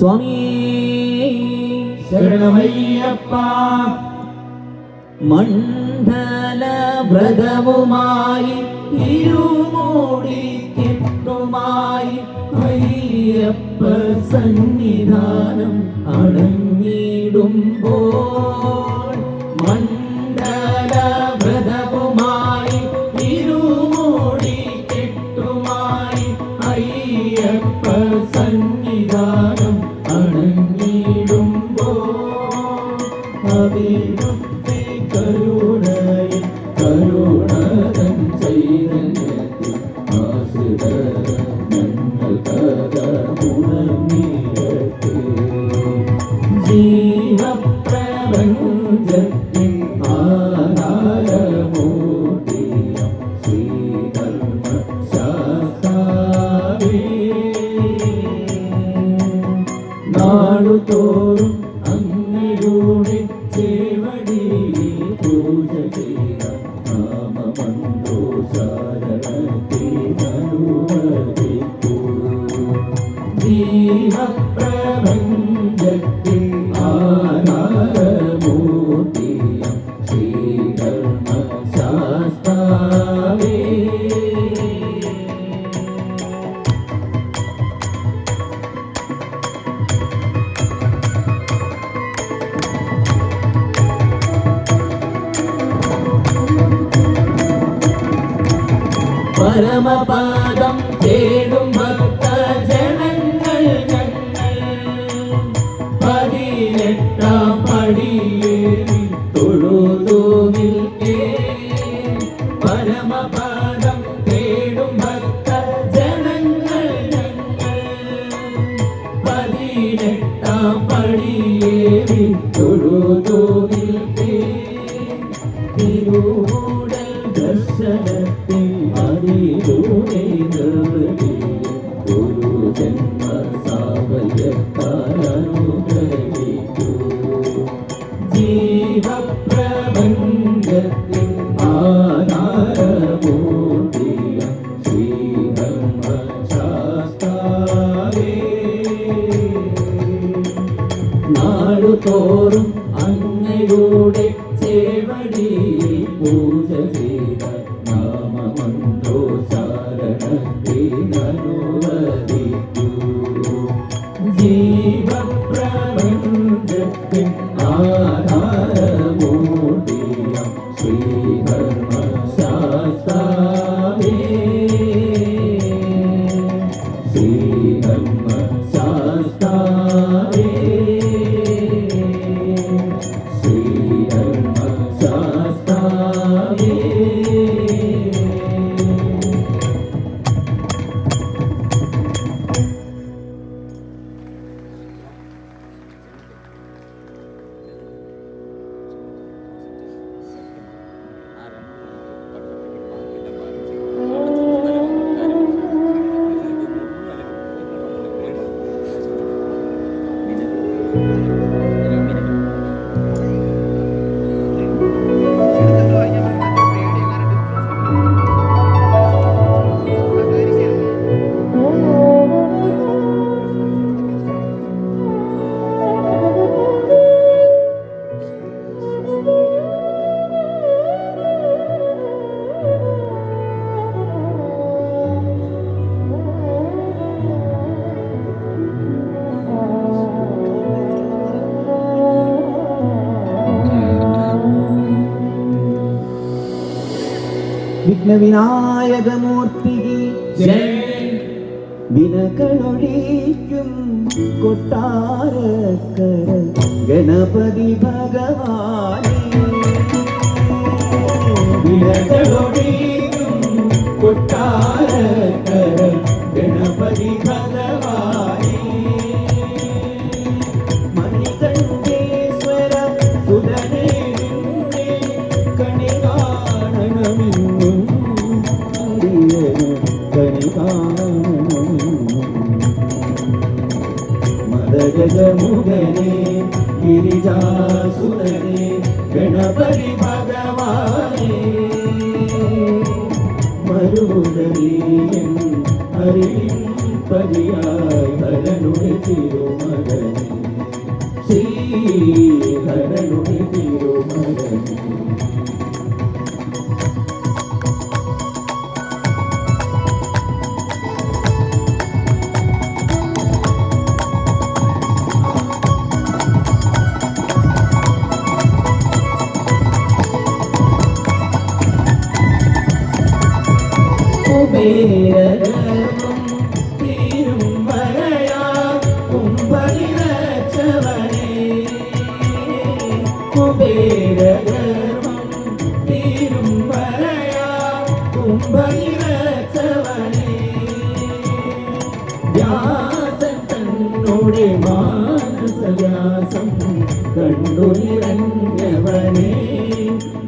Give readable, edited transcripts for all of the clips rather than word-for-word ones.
സ്വാമി ശരണമയ്യപ്പ. മണ്ഡല വ്രതവുമായി ഇരുമൂടി കെട്ടുമായി അയ്യപ്പ സന്നിധാനം അടങ്ങിടുമ്പോൾ മണ്ഡല വ്രതവുമായി ഇരുമൂടി കെട്ടുമായി അയ്യപ്പ സന്നിധാനം അടങ്ങിടുമ്പോൾ അവിടുത്തെ കരുണയിൽ കരുണതൻ ചൈതന്യത്തിൽ ആശ്രിതർ ഞങ്ങൾ കഥ ഉണർന്നിരട്ടെ. ജീവപ്രപഞ്ചത്തിൻ ആധാരമൂർത്തിയം ശ്രീധർമ്മ ശാസ്താവേ, നാടുതോറും അങ്ങയുടെ ചേവടി പൂജ ചെയ്ത നാമമന്ത്രോച്ചാരണത്തെ അനുവദിക്കൂ. ജീവപ്രപഞ്ചത്തിൻ ആധാരമൂർത്തിയം ശ്രീധർമ്മ ശാസ്താവേ. പരമപാദം തേടും ഭക്തജനങ്ങൾ ഞങ്ങൾ 18 പടിയേറി തൊഴുതു നിൽക്കേ. പരമപാദം തേടും ഭക്തജനങ്ങൾ ഞങ്ങൾ 18 പടിയേറി തൊഴുതു നിൽക്കേ. തിരുവൂടൽ ദർശനത്തിൽ അതിലൂടെ നിർവഹിയ ഒരു ജന്മ സാവല്യത്താൽ അനുഗ്രഹിക്കൂ. ജീവപ്രപഞ്ചത്തിൻ ആധാരമൂർത്തിയം ശ്രീധർമ്മ ശാസ്താവേ, നാടുതോറും അങ്ങയുടെ ചേവടി പൂജ ചെയ്ത നാമമന്ത്രോച്ചാരണത്തെ അനുവദിക്കൂ. ജീവപ്രപഞ്ചത്തിൻ ആധാരമൂർത്തിയം ശ്രീധർമ്മ ശാസ്താവേ, ശ്രീധർമ്മ ശാസ്താവേ, ശ്രീധർമ്മ ശാസ്താവേ. വിഘ്നവിനായകമൂർത്തിക്ക് ജയ്. വിനകളൊഴിക്കും കൊട്ടാരക്കര ഗണപതി ഭഗവാനേ, വിനകളൊഴിക്കും കൊട്ടാരക്കര ഗണപതി ഭഗവാനേ. മണികണ്ഠേശ്വര സുധനേ കണി കാണണമെന്നും കണി കാണണമെന്നും മദഗജമുഖനേ ഗിരിജാസുരനേ ഗണപതി ഭഗവാനേ. മരുതരീയൻ ഹരിൻ ഗണപതിയായി ഹരനുടെ തിരുമകനെ ശ്രീഹരനുടെ തിരുമകനെ കുബേരഗർവം തീരും വരയാ കുംഭനിറച്ചവനേ കുബേരഗർവം തീരും വരയാ കുംഭനിറച്ചവനേ വ്യാസൻ തന്നോടെ മാനസവ്യാസം കണ്ടു നിറഞ്ഞവനേ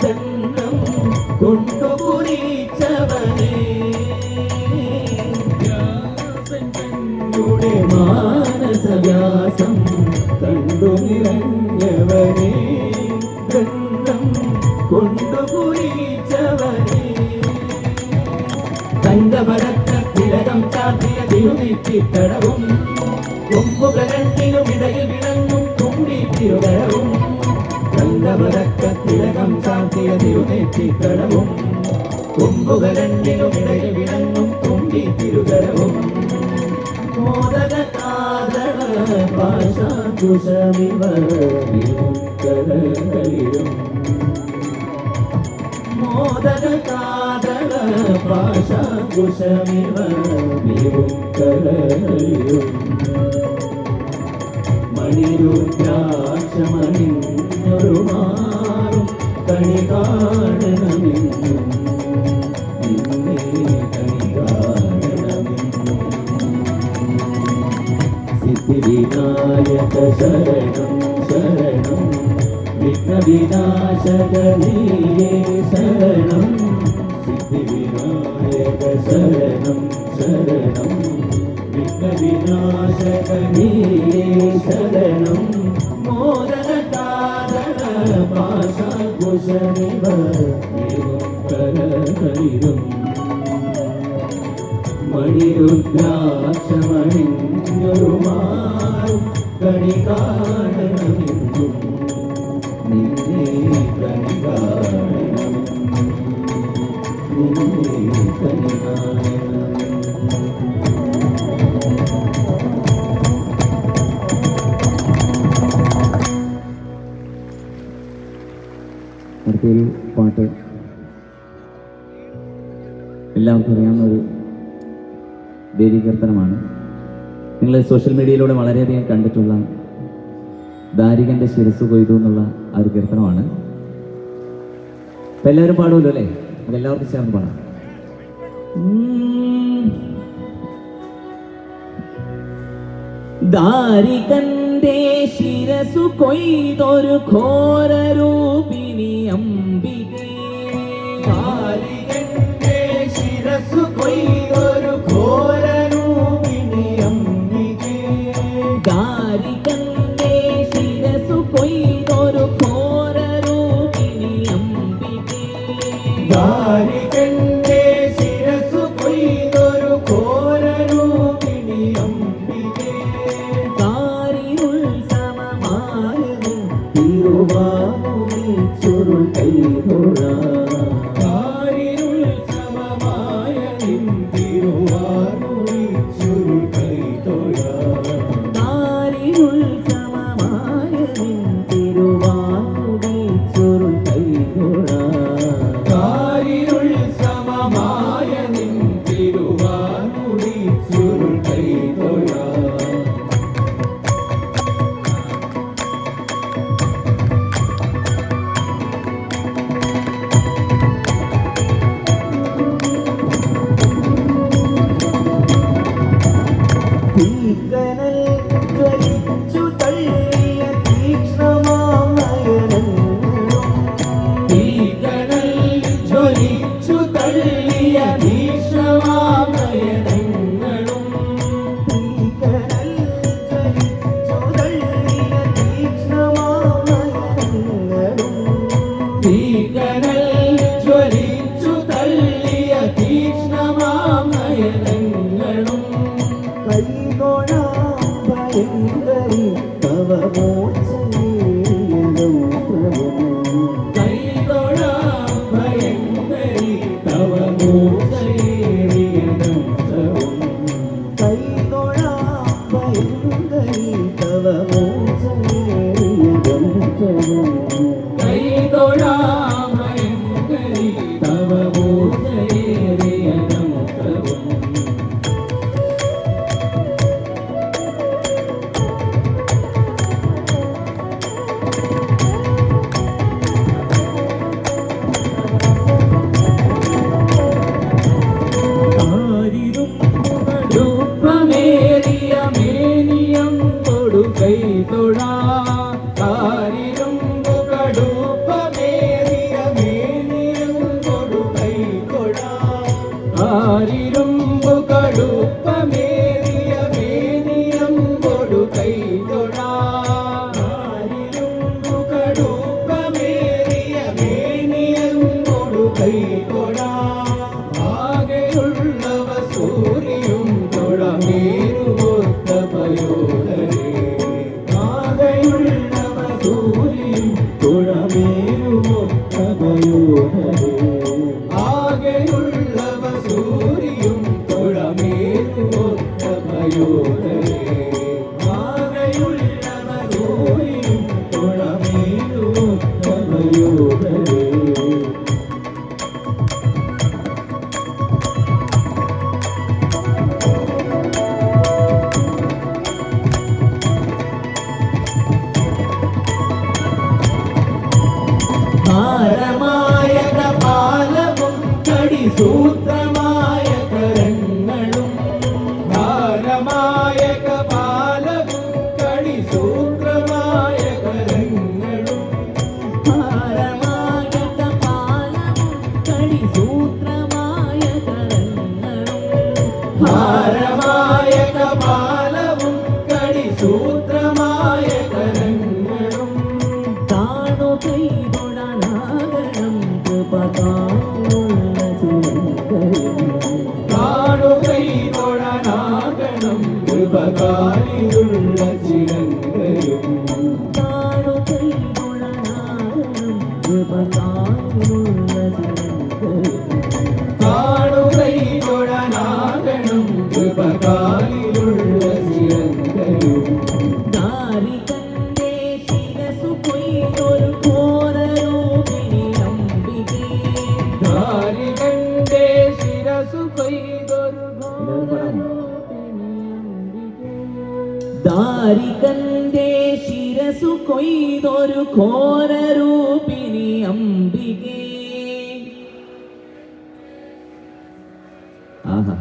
ദണ്ഡം കൊണ്ടു കുറിച്ചവനേ മാനസവ്യാസം കണ്ടു നിറഞ്ഞവനേ ദണ്ഡം കൊണ്ടു കുറിച്ചവനേ തങ്കമരത്തിലകം ചാർത്തിയ തിരുനെറ്റിക്കടവും കൊമ്പുകരണ്ടിനും ഇടയിൽ വിളങ്ങും തുമ്പി തിരുകരവും തങ്കമരത്തിലകം ചാർത്തിയ തിരുനെറ്റിക്കടവും കൊമ്പുകരണ്ടിനും ഇടയിൽ വിളങ്ങും തുമ്പി തിരുകരവും മോദകകാദള പാശാകുശമിവ വിമുക്തരകളിലും മോദകകാദള പാശാകുശമിവ വിമുക്തരകളിലും മണിരുദ്രാക്ഷമണിഞ്ഞൊരു മാറും കണി കാണണമെന്നും നിന്നെ കണി കാണണമെന്നും സിദ്ധിവിനായക ശരണം ശരണം വിഘ്നവിനാശകനീയേ ശരണം സിദ്ധിവിനായക ശരണം ശരണം വിഘ്നവിനാശകനീയേ ശരണം മോദനകാദള പാശാകുശമിവ വിമുക്തരകളിലും മണിരുദ്രാക്ഷമണിഞ്ഞൊരു മാറും കണി കാണണമെന്നും നിന്നെ കണി കാണണമെന്നും നിന്നെ കണി അടുത്തൊരു പാട്ട് എല്ലാവർക്കും അറിയാവുന്ന ഒരു ദേവീകീർത്തനമാണ്. നിങ്ങൾ സോഷ്യൽ മീഡിയയിലൂടെ വളരെയധികം കണ്ടിട്ടുള്ള ദാരികന്റെ ശിരസ് കൊയ്തു എന്നുള്ള ആ ഒരു കീർത്തനമാണ്. അപ്പം എല്ലാവരും പാടുമല്ലോ അല്ലേ? അതെല്ലാവർക്കും ചേർന്ന് പാടാം. ദാരികന്റെ ശിരസു കൊയ്തൊരു ഘോരരൂപിണി അംബികേ ദാരികന്റെ ശിരസു കൊയ്തൊരു ഘോരരൂപിണി അംബികേ ദാരികന്റെ ശിരസു കൊയ്തൊരു ഘോരരൂപിണി അംബികേ ദാരികന്റെ ശിരസു കൊയ്തൊരു ഘോരരൂപിണി അംബികേ കാരിരുൾ സമമായതും തിരുവാമുനി ചുരുൾ കൈതൊഴ കാരിരുൾ സമമായതും തിരുവാമുനി ചുരുൾ കൈതൊഴ കാരിരുൾ സമമായതും തിരുവാമുനി ചുരുൾ കൈതൊഴ കാരിരുൾ സമമായതും തിരുവാമുനി ചുരുൾ കൈതൊഴ തീക്കനൽ ജ്വലിച്ചു തള്ളിയ തീക്ഷ്ണമാം നയനങ്ങളും തീക്കനൽ ജ്വലിച്ചു തള്ളിയ തീക്ഷ്ണമാം നയനങ്ങളും തീക്കനൽ ജ്വലിച്ചു തള്ളിയ തീക്ഷ്ണമാം നയനങ്ങളും തീക്കനൽ ജ്വലിച്ചു തള്ളിയ തീക്ഷ്ണമാം നയനങ്ങളും സൂര്യയും തുഴമേറുമൊത്ത പയോധരേ ആകെയുള്ളവ സൂര്യയും തുഴമേറുമൊത്ത പയോധരേ ആകെയുള്ളവ സൂര്യയും തുഴമേറുമൊത്ത പയോധരേ ആകെയുള്ളവ സൂര്യയും തുഴമേറുമൊത്ത പയോധരേ ഭാരമായ കപാലവും കടിസൂത്രമായ കരങ്ങളും ഭാരമായ കപാലവും കടിസൂത്രമായ കരങ്ങളും ഭാരമായ കപാലവും കടിസൂത്രമായ കരങ്ങളും ഭാരമായ കപാലവും കടിസൂത്രമായ കരങ്ങളും കാണുകൈതൊഴനാകണം കൃപകാലുള്ള ചിരങ്കയും കാണുകൈതൊഴനാകണം കൃപകാലിയുള്ള ചിരങ്കയും കാണുകൈതൊഴനാകണം കൃപകാലുള്ള ചിരങ്കയും കാണുകൈതൊഴനാകണം കൃപകാലിലുള്ള ചിരങ്കയും ദാരികന്റെ ശിരസു കൊയ്തൊരു ഘോരരൂപിണി അംബികേ ദാരികന്റെ ശിരസു കൊയ്തൊരു ദാരികന്റെ ശിരസു കൊയ്തൊരു ഘോരരൂപിണി അംബികേ. ആഹാ.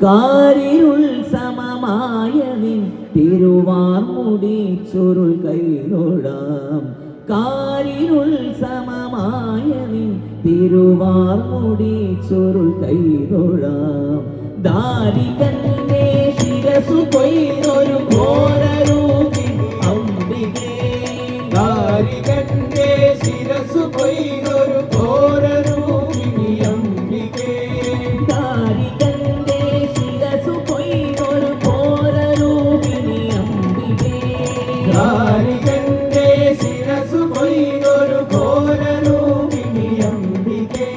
കാരിരുൾ സമമായ നിൻ തിരുവാർമുടി ചുരുൾ കൈതൊഴാം കാരിരുൾ സമമായ നിൻ തിരുവാർമുടി ചുരുൾ കൈതൊഴാം ദാരികന്റെ ശിരസു കൊയ്തൊരു ഘോരരൂപിണി അംബികേ ദാരികന്റെ ശിരസു കൊയ്തൊരു ഘോരരൂപിണി അംബികേ ദാരികന്റെ ശിരസു കൊയ്തൊരു ഘോരരൂപിണി അംബികേ ദാരികന്റെ ശിരസു കൊയ്തൊരു ഘോരരൂപിണി അംബികേ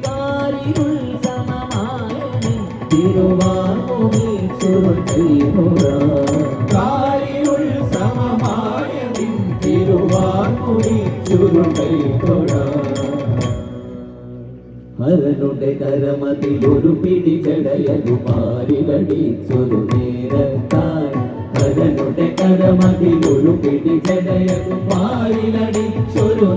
കാരിരുൾ സമമായ നിൻ തിരുവാർമുടി ചുരുൾ കൈതൊഴാം കാരിരുൾ സമമായ നിൻ തിരുവാർമുടി ചുരുൾ കൈതൊഴാം ഹരനുടെ കരമതിലൊരു പിടി ജടയകുമാരിലടിച്ചൊരു നേരത്താൽ ഹരനുടെ കരമതിലൊരു പിടി ജടയകുമാരിലടിച്ചൊരു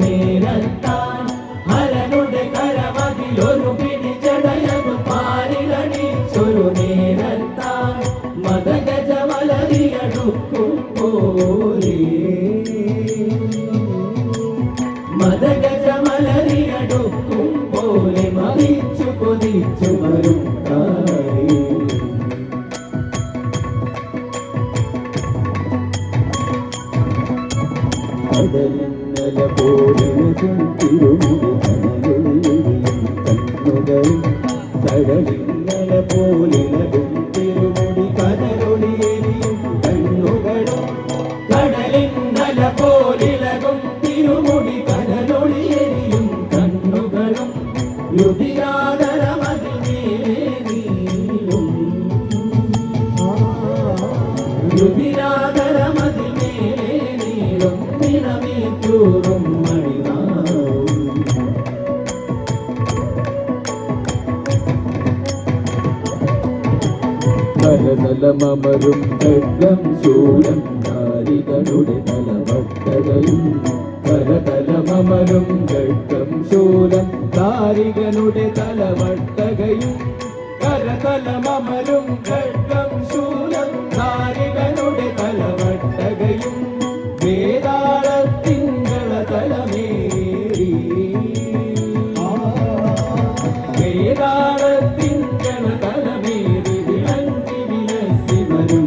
നേരത്താൽ ഹരനുടെ കരമതിലൊരു പിടി ജടയകുമാരിലടിച്ചൊരു നേരത്താൽ മദഗജ മലരിയടുക്കും പോലെ മദഗജ മലരിയടുക്കും പോലെ മതിച്ചു കൊതിച്ചു വരും താരേ കടലിന്നല പോലെയും തിരുമുടി കനലൊളിയും കണ്ണുകളും കടലിന്നല പോലെയും തിരുമുടി കനലൊളിയും കണ്ണുകളും കടലിന്നല പോലിലകും തിരുമുടി കനലൊളിയും കണ്ണുകളും രുതിരാധരമതിൽ നീളും രുതിരാധരമതിൽ നീളും നിറമേറ്റൂറും മണിനാവും കരതലമരും ഖഡ്ഗം ശൂലം നാരികളുടെ തലവട്ടകയും കരതലമരും ഖഡ്ഗം ശൂലം താരികനുടെ തലവട്ടകയും കരതലമരും ഖഡ്ഗം ശൂലം താരികനുടെ തലവട്ടകയും വേതാളത്തിങ്കള തലമേറി വേതാളത്തിങ്കള തലമേറി വിളങ്ങി വിലസി വരും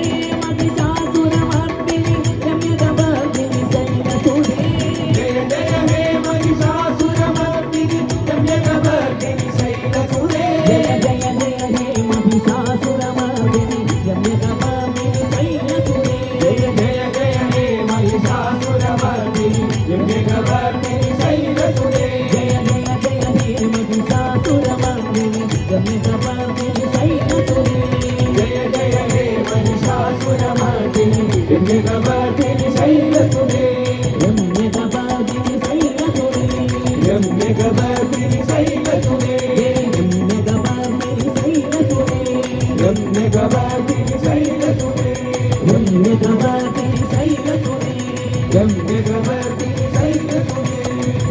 രമ്യകവർത്തി ശൈലസുതേ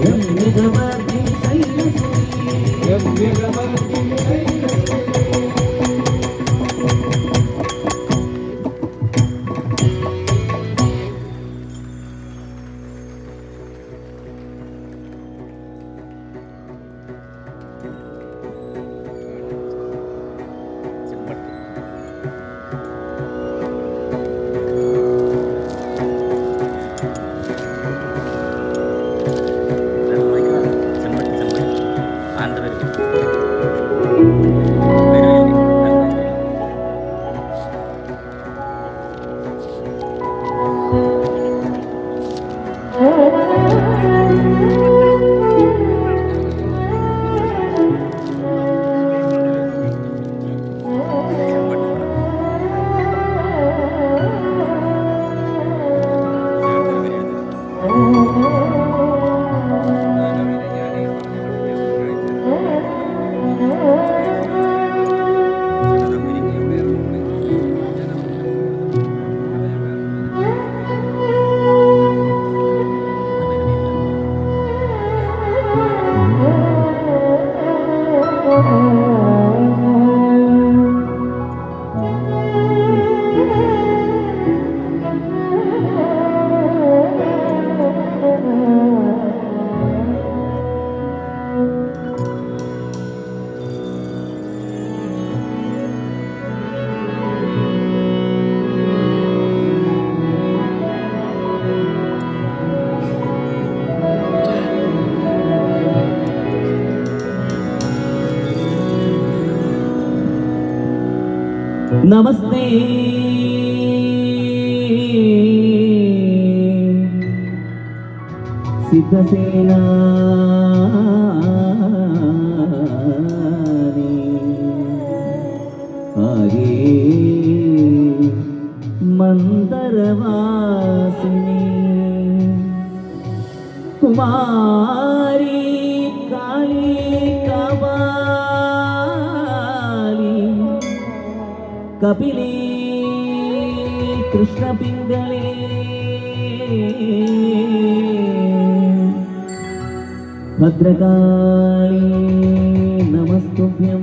രമ്യകവർത്തി ശൈലസുതേ രമ്യകവർത്തി ശൈലസുതേ നമസ്തേ സിദ്ധസേനാനി ആരേ മന്ദരവാസിനി കുമാരി കാളി കവാലി കപിലേ കൃഷ്ണപിംഗളേ ഭദ്രകാളി നമസ്തുഭ്യം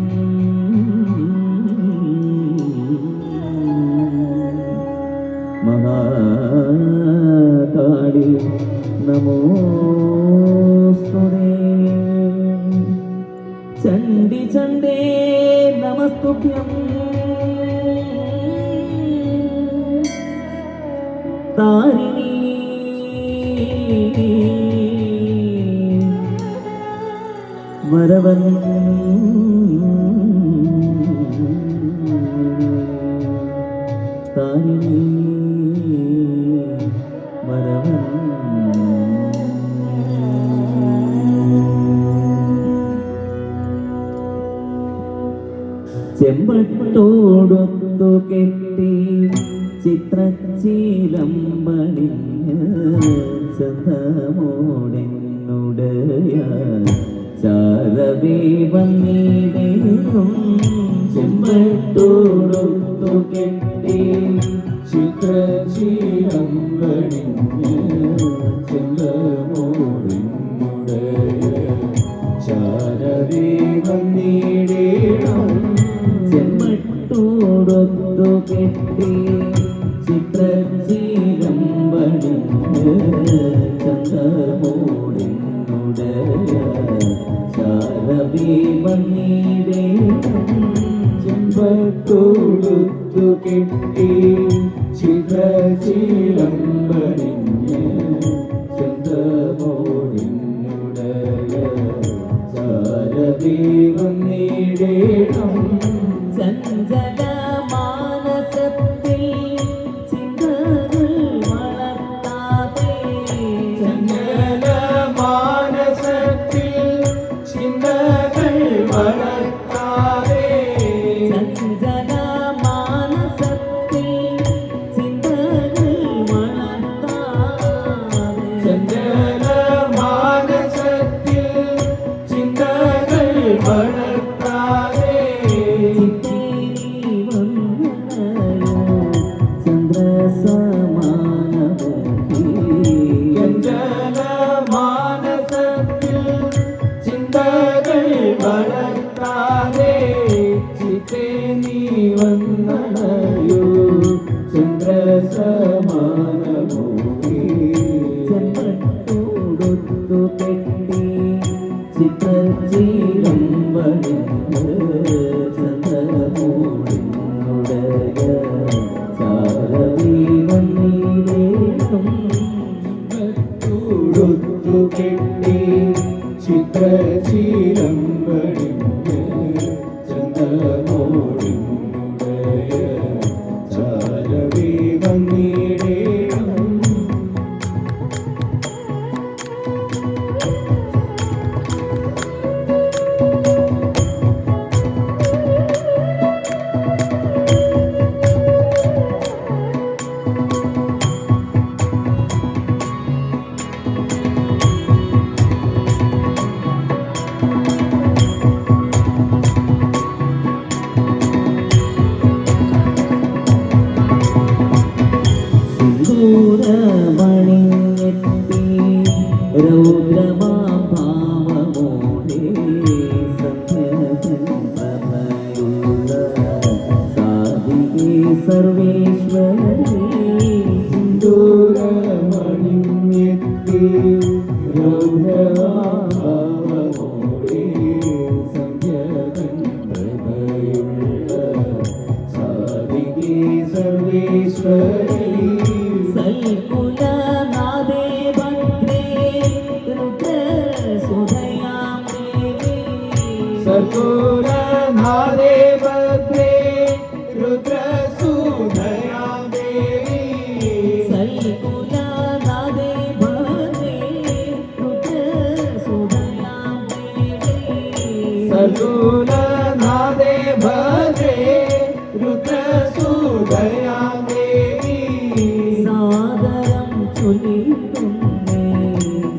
മഹാകാളി നമോസ്തുതേ ചണ്ഡി ചണ്ഡേ നമസ്തുഭ്യം താരിണി വരവൻ താരിണി വരവൻ ചെമ്പട്ടോടൊത്തു കെട്ടി ചിത്രച്ചീലമ്പണിഞ്ഞ് ചന്തമോടെന്നുടയ ചാരവേ വന്നിടേറും ചെമ്പട്ടോടൊത്തു കെട്ടി ചിത്രചീലമ്പണിഞ്ഞ് ചെന്തമോടിന്നുടയ ചാരവേ വന്നിടേണം ചെമ്പട്ടോടൊത്തു കെട്ടി ചിത്രചീലമ്പണിഞ്ഞ് ചന്തമോടിന്നുടയ ചാരവേ വന്നിടേണം ചെമ്പട്ടോടൊത്തു കെട്ടി ചിത്രചീലമ്പണിഞ്ഞ് ചെന്തമോടിന്നുടയ ചാരവേ വന്നിടേണം ചഞ്ചല മാനസത്തിൽ ചിന്തകൾ വളർത്താതെ ചഞ്ചല മാനസത്തിൽ ചിന്തകൾ വളർത്താതെ ചഞ്ചല മാനസത്തിൽ ചിന്തകൾ വളർത്താതെ ചഞ്ചല മാനസത്തിൽ ചിന്തകൾ വളർത്താതെ ചിത്തിരി വന്നണയോ ചന്ദ്രസമാനമോ കെട്ടി ചിത്രശീലം പണിഞ്ഞ് ചന്ദ്രമോടിനുടയ ചാരവേ വന്നിടേണം. സിന്ദൂരമണിഞ്ഞെത്തി രൗദ്രമാം ഭാവമോടെ സത്യസൻ പ്രഭയുള്ള സാധികേ സർവേശ്വരി. സിന്ദൂരമണിഞ്ഞെത്തി രൗദ്രഭാവമോടെ സന്ധ്യകൻ പ്രഭയുള്ള സാധികേ സർവേശ്വരി. സൽകുലനാദേ ഭദ്രേ രുദ്രസുധയാം ദേവി. സൽകുലനാദേ ഭദ്രേ രുദ്രസുധയാം ദേവി. സൽകുലനാദേ ഭദ്രേ രുദ്രസുധയാം ദേവി. സൽകുലനാദേ ഭദ്രേ രുദ്രസുധയാം ദേവി. സാദരം ചൊല്ലിടുന്നേ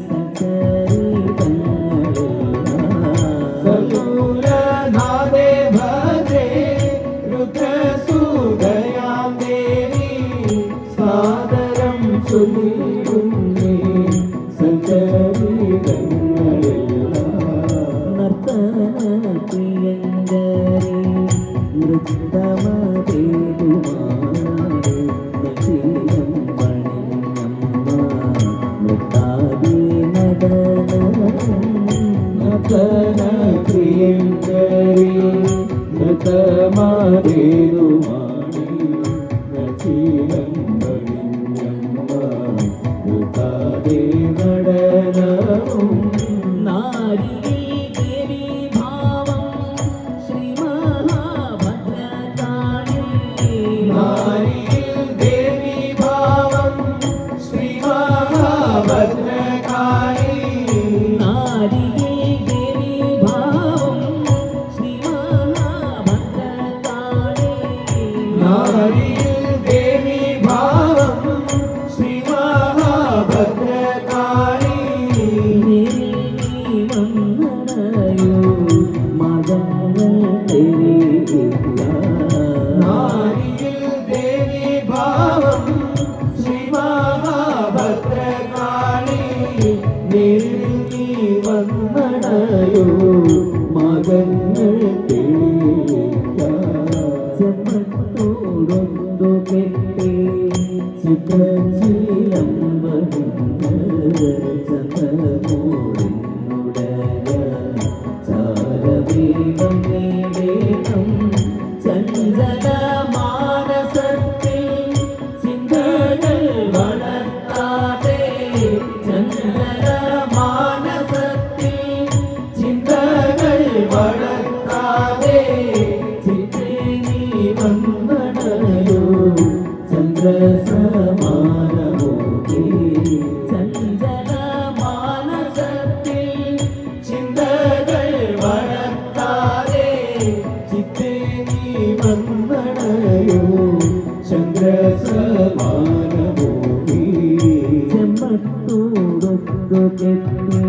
സച്ചരിതങ്ങളെല്ലാം. സൽകുലനാദേ ഭദ്രേ രുദ്രസുധയാം ദേവി. സാദരം ചൊല്ലിടുന്നേ സഞ്ചരിതങ്ങളെല്ലാം. നർത്തനപ്രിയങ്കരി നൃത്തമതേതുമാരെ നൃത്തം പണിഞ്ഞമ്മ നൃത്താദി നടനം. നർത്തനപ്രിയങ്കരി നൃത്തമാതേതുമാണി നചീലം പണിഞ്ഞമ്മ നൃത്താദി നടനവും. നാരിയിൽ ദേവി ഭാവം ശ്രീ മഹാഭദ്രകാളി. നാരിയിൽ ദേവി ഭാവം ശ്രീ മഹാഭദ്രകാളി. നാരിയിൽ ദേവി ഭാവം ശ്രീ മഹാഭദ്രകാളി. നാരിയിൽ ദേവി ഭാവം ശ്രീ മഹാഭദ്രകാളി. നേരിൽ നീ വന്നണയോ മതങ്ങൾ തെളിയില്ല. നാരിയിൽ ദേവി ഭാവം ശ്രീ മഹാഭദ്രകാളി. നേരിൽ നീ വന്നണയോ മകങ്ങൾ ചെമ്മത്തോടൊന്നു കെട്ടി ചിത്രശീലം വഹിഞ്ഞ് ചന്ദ്രമോടിനുടയ ചാരവീകം നേടേണം. ചഞ്ചല മാനസത്തിൽ ചിന്തകൾ വളർത്താതെ. ചഞ്ചല മാനസത്തിൽ ചിന്തകൾ വളർത്താതെ. ചിത്രേ നീ വന്നണയോ ചന്ദ്രസമാനമോകി. ചഞ്ചല മാനസത്തിൽ ചിന്തകൾ വളർത്താതെ. ചിത്തേ നീ വന്നണയോ ചന്ദ്രസമാനമോകി. ചെമ്മത്തോടൊത്തു കെട്ടി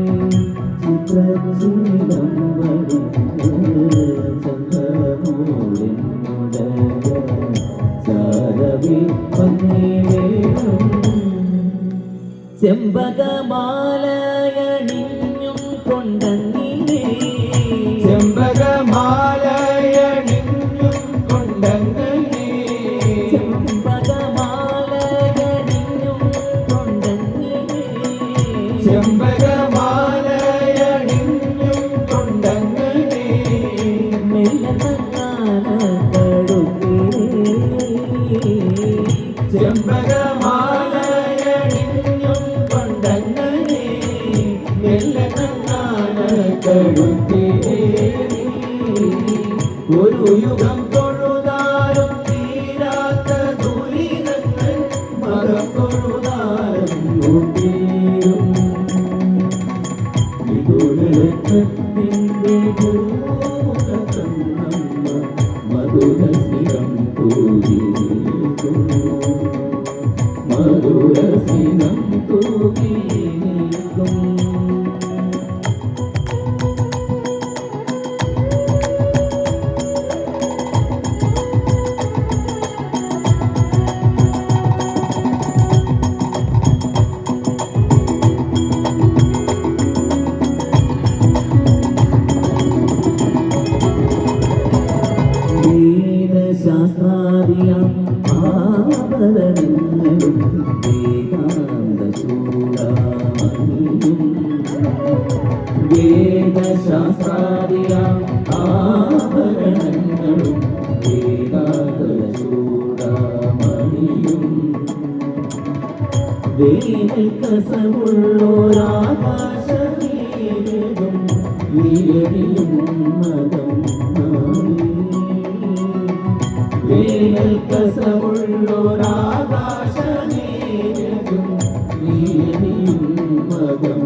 ചിത്രശീലം വഹിഞ്ഞ് ചന്ദ്രമോടിനുടയ ചാരവി വന്നിടേണം. ചെമ്പകമാലയണിഞ്ഞും കൊണ്ടങ്ങിലേ. ചെമ്പകമാലയണിഞ്ഞും കൊണ്ടങ്ങനെ. ചെമ്പകമാലയണിഞ്ഞും കൊണ്ടങ്ങിലേ. ചെമ്പകമാലയണിഞ്ഞും കൊണ്ടങ്ങനെ. മെല്ലെ ചെമ്പകമാലയണിഞ്ഞും കൊണ്ടങ്ങനെ. കടുത്തേറി ഒരു യുഗം തൊഴുതാലും തീരാത്ത ദുരിതങ്ങൾ മതം തൊഴുതാലും തീരും വിദുരത്തിന്റെ ഭൂമുഖത്തമ്മ മധുരസ്മിതം തൂകിയിരിക്കും മധുരസ്മിതം തൂകിയിരിക്കും ശാസ്ത്രാദിയം ആഭരണങ്ങളും വേദാന്തശൂടാമണിയും വേദശാസ്ത്രാദിയം ആഭരണങ്ങളും വേദാന്തശൂടാമണിയും വേനൽ കസവുള്ളോരാകാശമേഘം വിയറിയും മതം വേനൽ കസവുള്ളോരാകാശമേഘം വിയറിയും മതം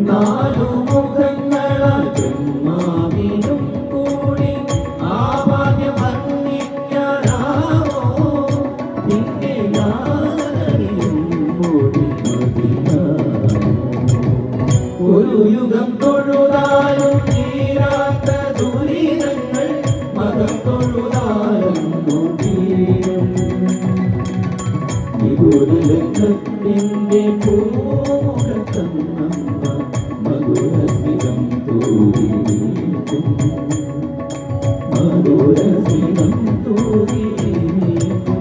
നാലു മുഖങ്ങളാൽ ബ്രഹ്മാവിനും കൂടി ആവാദ്യം വർണ്ണിക്കാനാവോ നിന്നെ ഞാനറിയും മോടി മതിയാമോ ഒരു യുഗം തൊഴുതാലും തീരാത്ത ദുരിതങ്ങൾ മതം തൊഴുതാലും തീരും വിദുരലക്ഷത്തിന്റെ പൂമുഖത്തമ്മ മധുരസ്മിതം തൂകിയിരിക്കും മധുരസ്മിതം തൂകിയിരിക്കും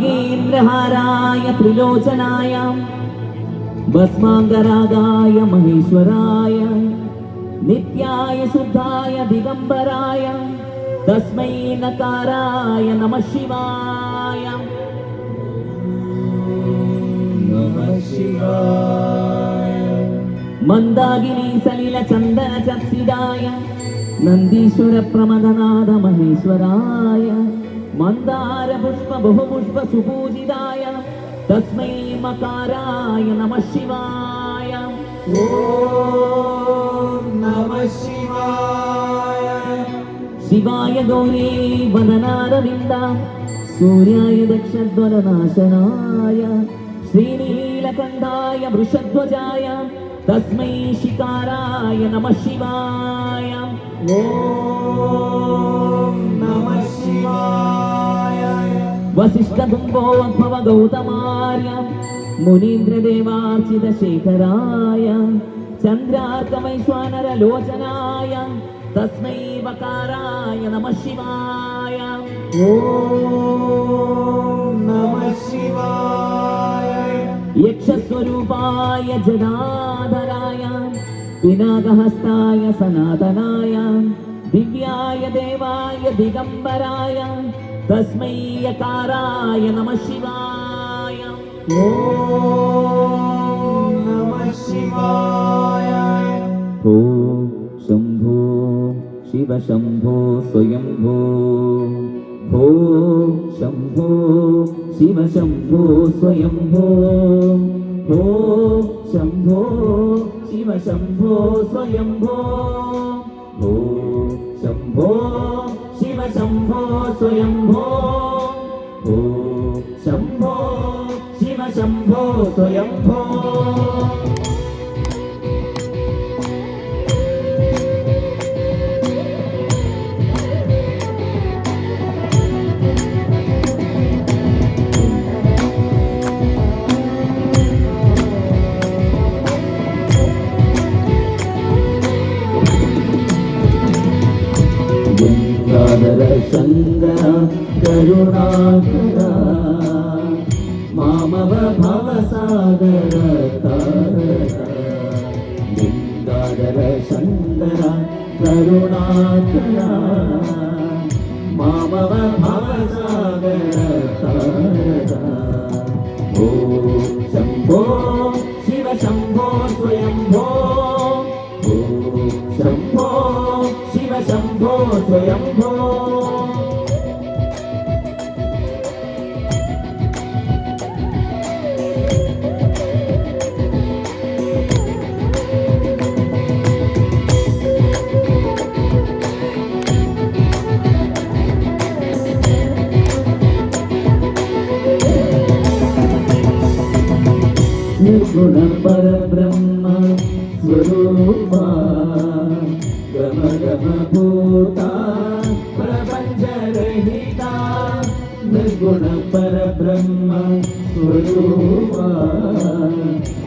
നാഗേന്ദ്രഹാരായ ത്രിലോചനായ ഭസ്മാംഗരാഗായ മഹേശ്വരായ നിത്യായ ശുദ്ധായ ദിഗംബരായ തസ്മൈ നകാരായ നമഃ ശിവായ നമഃ ശിവായ മന്ദാകിനി സലില ചന്ദന ചർച്ചിതായ നന്ദീശ്വര പ്രമദനാഥ മഹേശ്വരായ മന്ദാര പുഷ്പ ബഹുപുഷ്പ സുപൂജിതായ തസ്മൈ മകാരായ നമഃ ശിവായ ഓം നമഃ ശിവായ ശിവായ ഗൗരീ വദനാരവിന്ദ സൂര്യായ ദക്ഷദ്വരനാശനായ ശ്രീനീലകണ്ഠായ വൃഷധ്വജായ തസ്മൈ ശികാരായ നമഃ ശിവായ ഓം നമഃ ശിവായ വസിഷ്ഠകുംഭോദ്ഭവ ഗൗതമാര്യ മുനീന്ദ്രദേവാർച്ചിത ശേഖരായ ചന്ദ്രാർക്കവൈശ്വാനര ലോചനായ തസ്മൈ വകാരായ നമഃ ശിവായ ഓം നമഃ ശിവായ യക്ഷസ്വരൂപായ ജടാധരായ പിനാകഹസ്തായ സനാതനായ ദിവ്യായ ദേവായ ദിഗംബരായ തസ്മൈ യകാരായ നമഃ ശിവായ ഓം നമഃ ശിവായ ഓം ശംഭോ ശിവ ശംഭോ സ്വയംഭോ ഭോ ശംഭോ ശിവ ശംഭോ സ്വയംഭോ ഭോ ശംഭോ ശിവ ശംഭോ സ്വയംഭോ ഭോ ശംഭോ ശിവ ശംഭോ സ്വയംഭോ ഓം ശംഭോ ശിവ ശംഭോ സ്വയംഭോ ശങ്കര കരുണാകര മാമവ ഭവസാഗര താരക ഗംഗാധര ശങ്കര കരുണാകര മാമവ ഭവസാഗര താരക ഓം ശംഭോ ശിവ ശംഭോ സ്വയംഭോ ഓം ശംഭോ ശിവ ശംഭോ സ്വയംഭോ നിർഗുണ പരബ്രഹ്മ സ്വരൂപ ഗമ ഗമ ഭൂത പ്രപഞ്ചരഹിത നിർഗുണ പരബ്രഹ്മ സ്വരൂപ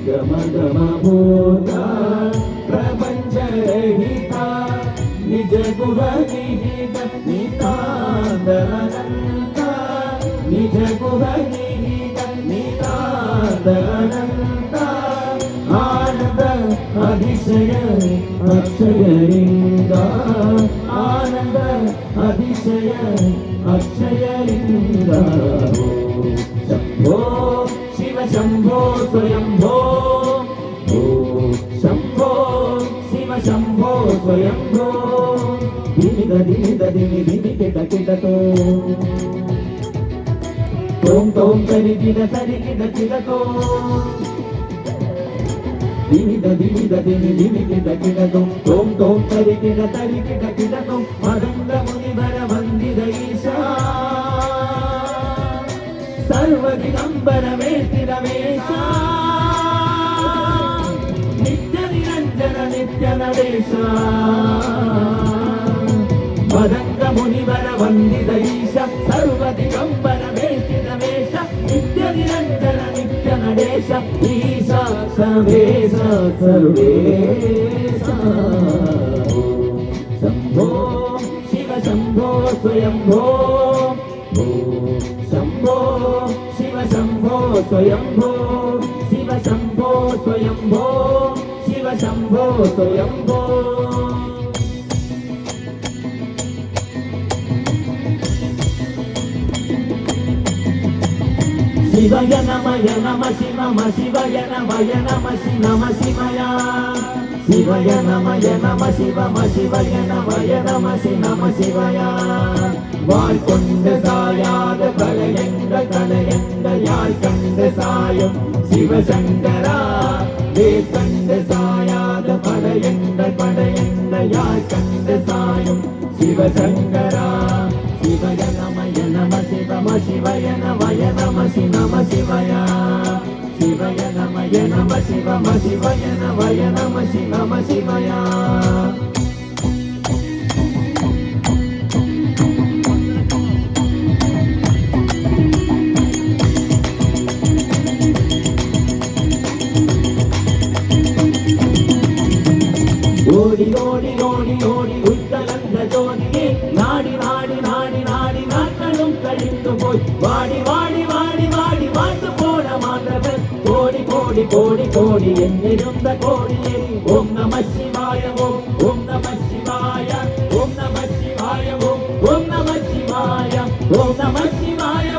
ഗമ ഗമ ഭൂത പ്രപഞ്ചരഹിത നിജ ഗുഹ നിഹിത നിതാന്ത അനന്ത നിജ ഗുഹ നിഹിത നിതാന്ത അനന്ത ആനന്ദ അതിശയ അക്ഷയലിംഗ ആനന്ദ അതിശയ അക്ഷയലിംഗ ശംഭോ ശിവ ശംഭോ സ്വയംഭോ ഓം ശംഭോ ശിവ ശംഭോ സ്വയംഭോ ദിമിത ദിമിത ദിമി ദിമി കിട കിടതോ തോം തോം തരി കിട കിടതോ ദിമിത ദിമിത ദിമി ദിമി കിട കിടതോ തോം തോം തരി കിട കിടതോ മദംഗ മുനിവര വന്ദിത ഈശ സർവദിഗംബര വേത്തിരമേശ നിത്യ നിരഞ്ജന നിത്യ നടേശ മദംഗ മുനിവര വന്ദിത ഈശ സർവദിഗംബര വേത്തിരമേശ നിത്യ നിരഞ്ജന നിത്യ നടേശ ഈശ സർവേശ സർവേശ ശംഭോ ശിവ ശംഭോ സ്വയംഭോ ശംഭോ ശിവ ശംഭോ സ്വയംഭോ ശിവ ശംഭോ സ്വയംഭോ ശിവ ശംഭോ സ്വയംഭോ ശിവയ നമയ നമ ശിവ ശിവയ നമയ നമ നമ ശിവയ ശിവയ നമയ നമ ശിവ ശിവയ നമയ നമ നമ ശിവയ വാൾ കൊണ്ട് സായാതെ പ്രളയങ്ങൾ കളയങ്ങൾ യാൾ കണ്ട് സായും ശിവശങ്കര വേൽ കണ്ട് സായാതെ പടയങ്ങൾ യാൾ കണ്ട് സായും ശിവശങ്കര ശിവയ നമയ നമ ശിവയ നമയ നമ ശിവയ ശിവയ നമയ നമ ശിവയ നമയ നമ ശിവയ ഓടി ഓടി ഓടി ഓടി ഉത്തലന്ത ജ്യോതിയെ നാടി നാടി നാടി നാടി നാട്കളും കഴിഞ്ഞു പോയി വാടി വാടി വാടി വാടി വാട്ടു പോണ മാധവൻ കോടി കോടി കോടി കോടി എന്നിരുന്ന കോടിയെ ഓം നമ ശിവായ ഓം നമ ശിവായ ഓം നമ ശിവായ ഓം നമ ശിവായ ഓം നമ ശിവായ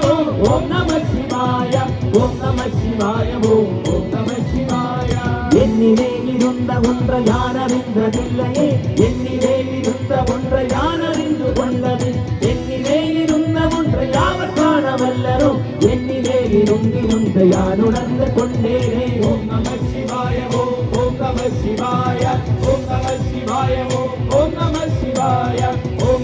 ഓം നമ ശിവായ ഓം നമ ശിവായ ഓം നമ ശിവായ എന്നിലെ ഇരുന്ന ഒன்ற യാനറിന്തതില്ലയേ എന്നിലെ ഇരുന്ന ഒன்ற യാനറിന്തു കൊണ്ടത് എന്നിലെ ഇരുന്ന ഒன்ற യാവർ കാണവല്ലരോ എന്നിലെ ഇരുന്നിരുന്ന യാനുണർന്ന് കൊണ്ടേരേ ഓം നമ ശിവായ ഓം നമ ശിവായ ഓം നമ ശിവായ ഓം നമ ശിവായ ഓം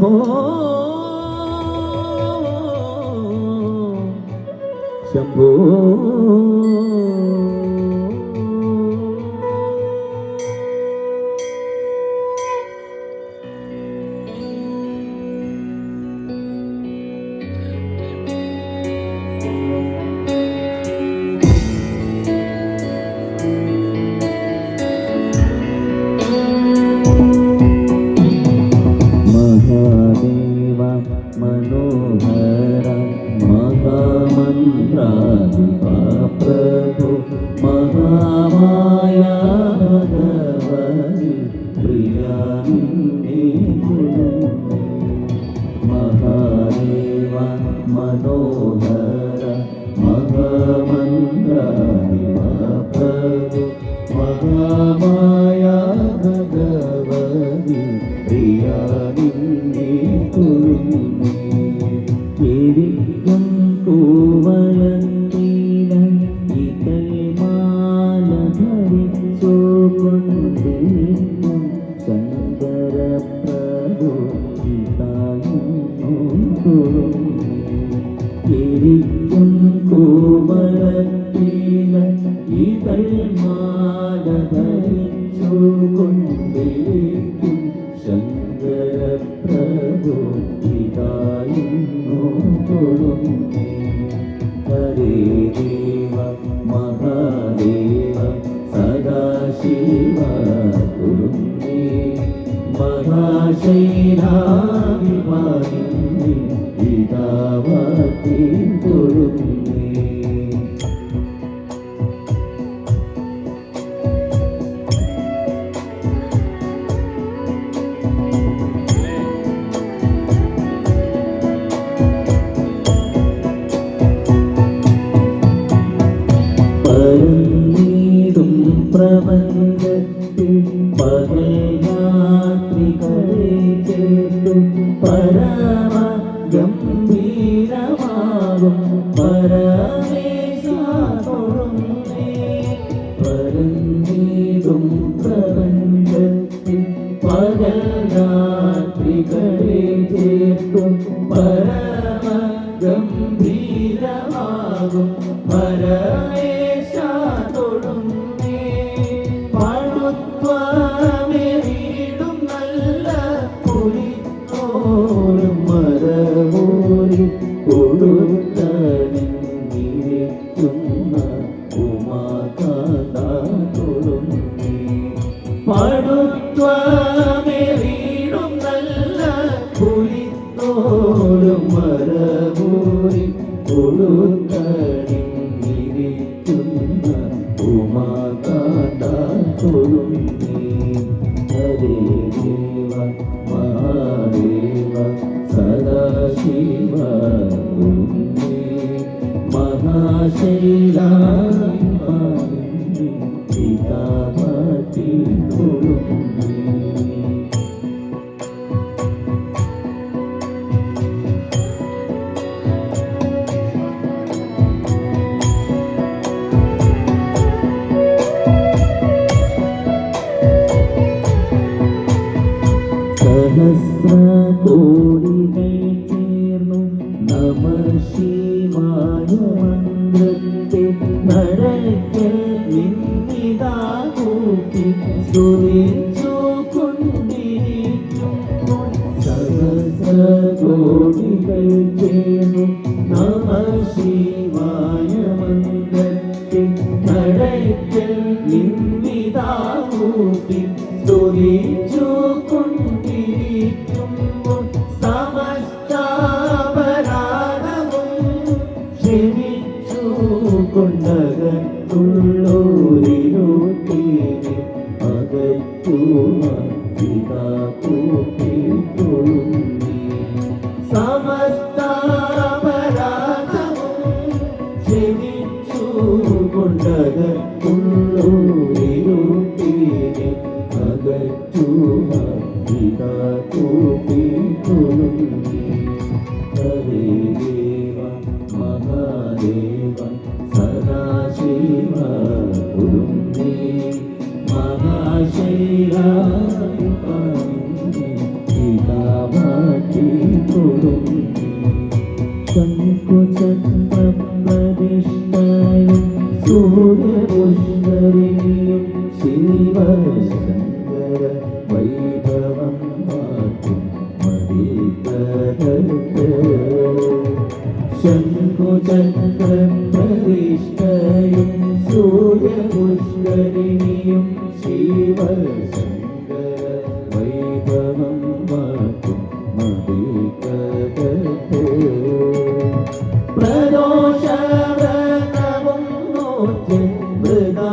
ശംഭോ ശംഭോ മഹാദേവ മനോഹര മഹാമന്ത്രാധിപാ പ്രഭു മഹാമായ ഭഗവതി പ്രിയാ നിന്നെ കൊല്ലുന്നേ. മഹാദേവ മനോഹര മഹാമന്ത്രാധിപാ പ്രഭു മഹാമായ ഭഗവതി പ്രിയാ നിന്നെ കൊല്ലുന്നേ. എരിക്കും കൂവളത്തില ഇതൾമാല ധരിച്ചു കൊണ്ടിരിക്കും ശങ്കര പ്രഭു പിതായും കൊല്ലുന്നേ. എരിക്കും കൂവളത്തില ഇതൾമാല ധരിച്ചു കൊണ്ടിരിക്കും ശങ്കര പ്രഭു പിതായും കൊല്ലുന്നേ. ഹരേ ദേവ മഹാദേവ സദാശിവ കൊല്ലുന്നേ. മഹാശൈലാഭിമാനി പിതാവാത്തി കൊല്ലുന്നേ. പരന്നീടും പ്രപഞ്ചത്തിൽ പകൽ രാത്രികളെ ചേർത്തു പരമ ഗംഭീരമാകും പരമേശ തൊഴുന്നേ. പരന്നീടും പ്രപഞ്ചത്തിൽ പകൽ രാത്രികളെ ചേർത്തു പരമ ഗംഭീരമാകും പരമേശ തൊഴുന്നേ. പഴുത്വമേറിയിടും നല്ല പുലിത്തോറും മരമൂരി കൊടുത്തണിഞ്ഞിരിക്കുന്ന ഉമാകാന്ത തൊഴുന്നേ. പഴുത്വമേറിയിടും നല്ല പുലിത്തോറും മരമൂരി കൊടുത്തണിഞ്ഞിരിക്കുന്ന ഉമാകാന്ത തൊഴുന്നേ. ഹരേ ദേവ മഹാദേവ സദാശിവ കൊല്ലുന്നേ. മഹാശൈലാഭിമാനി പിതാവാത്തി കൊല്ലുന്നേ. സഹസ്രകോടികൾ ചേർന്നു നമ ശിവായ മന്ത്രത്തെ നടക്കൽ നിന്നിതാ കൂട്ടി സ്തുതിച്ചു കൊണ്ടിരിക്കുമ്പോൾ. സഹസ്രകോടികൾ ചേർന്നു നമ ശിവായ മന്ത്രത്തെ നടക്കൽ നിന്നിതാ കൂട്ടി സ്തുതിച്ചു കൊണ്ടിരിക്കുമ്പോൾ സമസ്താപരാധവും ക്ഷമിച്ചു കൊണ്ടകത്തുള്ളോരിലോട്ടിനെ അകറ്റുവാൻ പിതാ കൂട്ടിക്കൊള്ളുന്നേ. സമസ്താപരാധവും ശംഖുചക്രപ്രതിഷ്ഠയും സൂര്യപുഷ്കരിണിയും ശിവശങ്കര വൈഭവം മാറ്റും മതികരത്ത് ശംഖുചക്രപ്രതിഷ്ഠയും സൂര്യപുഷ്കരിണിയും ശിവശങ്കര വൈഭവം മാറ്റും മതികരത്ത് പ്രദോഷവ്രതവും നോറ്റ് മൃഗാഭിഷേകവും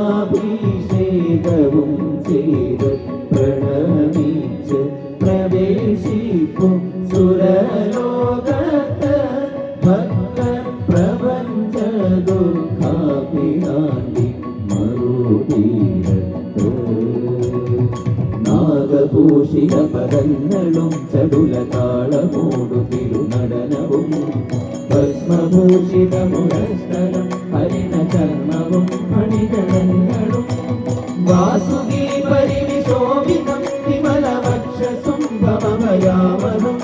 ചെയ്ത് പ്രണമിച്ച് പ്രവേശിക്കും സുരലോകത്ത് ഭക്ത പ്രപഞ്ച ദുഃഖാഭിരാണ്ടി മറുതീരത്ത് നാഗഭൂഷിക പദങ്ങളും ചടുല താളമോടു തിരുനടനവും ഭസ്മഭൂഷിതമുരസ്ഥലം ഹരിണ ചർമ്മവും മണികടങ്ങളും വാസുകി പരിവിശോഭിതം വിമലവക്ഷസും ഭവമയാമതും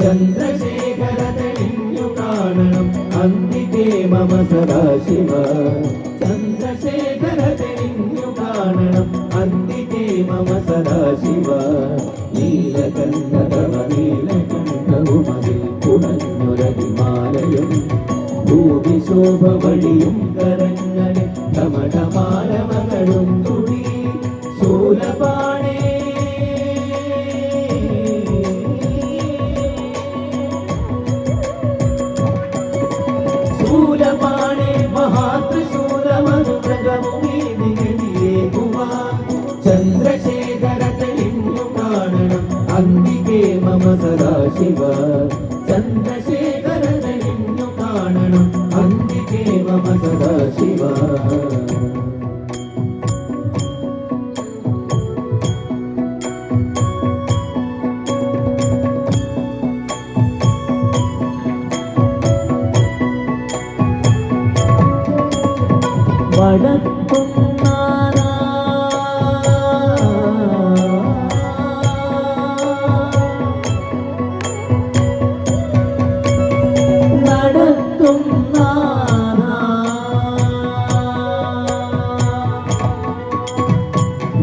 ചന്ദ്രശേഖര തെളിഞ്ഞു കാണണം അന്തികേ മമ സദാശിവ ചന്ദ്രശേഖര തെളിഞ്ഞു കാണണം അന്തികേ മമ സദാശിവ നീലകണ്ഠതവ നീലകണ്ഠവുമതിൽ കുടഞ്ഞുരതിമാലയും ഭൂവിശോഭ വഴിയും കരങ്ങളിൽ കമടമാലമകളും തുടി ശൂലപാണേ ശൂലപാണേ മഹാത്രിശൂലമനുമൃഗമുമീതിയെ കുമാ ചന്ദ്രശേഖര തെളിഞ്ഞു കാണണം അന്തികേ മമ സദാശിവ ചന്ദ്രശേഖര തെളിഞ്ഞു കാണണം അന്തികേ മമ സദാശിവ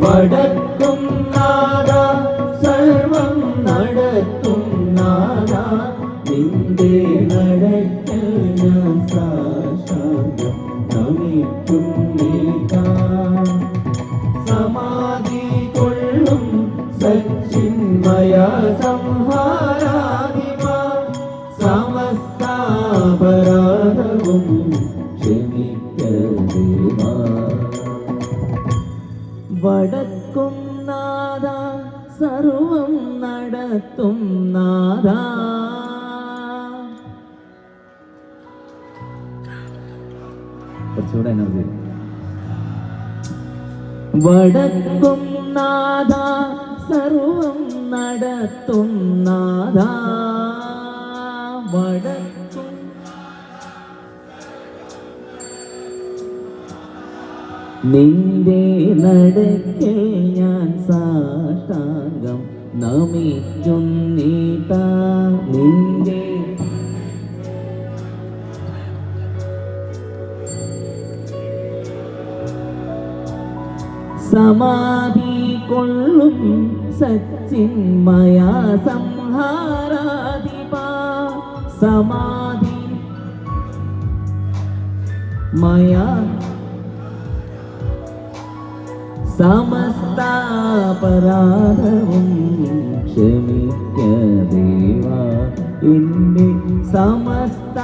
വടക്കും നാദ സർവം നടത്തും നാദ നിന്റെ നടക്കൽ ഞാൻ സാക്ഷാത്കാരം നമിക്കും നീതാ സമാധി കൊള്ളും സച്ചിന്മയ സംഹാരാധിപ സമസ്താപരാധവും ക്ഷമിക്കദേവാ വടക്കും നാദ സർവം നടത്തും നാദ കുറച്ചുകൂടെ എനർജി വടക്കും നാദ സർവം നടത്തും നാദ വടക്കും നിന്റെ നടക്കൽ ഞാൻ സാഷ്ടാംഗം നമിക്കുന്നീതാ നിന്റെ സമാധി കൊള്ളും സച്ചിന്മയ സംഹാരാധിപ സമാധി മയ സമസ്താപരാധവും ക്ഷമിക്ക ദേവാ എന്റെ സമസ്ത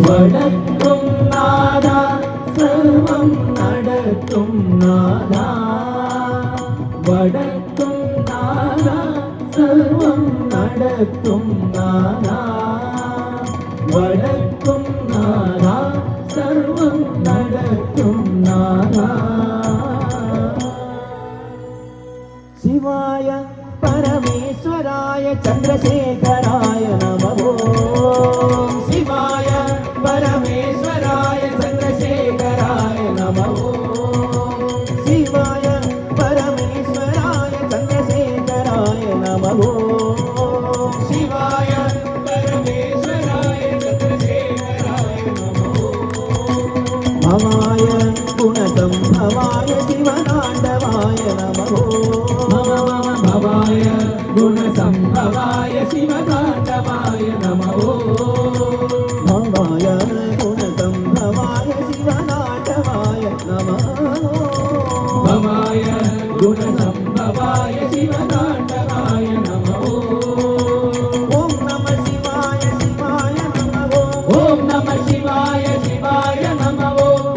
വടക്കും നാദ സർവം നടത്തും നാദ വടക്കും നാദ സർവം നടത്തും നാദ വടക്കും നാദ സർവം നടത്തും നാദ ശിവായ പരമേശ്വരായ ചന്ദ്രശേഖരായ നമോ ശിവായ പരമേശ്വരായ ചന്ദ്രശേഖരായ നമോ ശിവായ ശിവതാണ്ഡവായ നമോ മമ മമ ഭവായ ഗുണസംഭവായ ശിവതാണ്ഡവായ നമോ ഭവായ ഗുണസംഭവായ ശിവതാണ്ഡവായ നമോ ഭവായ ഗുണസംഭവായ ശിവതാണ്ഡവായ നമോ ഓം നമ ശിവായ ശിവായ നമോ ഓം നമ ശിവായ ശിവായ നമോ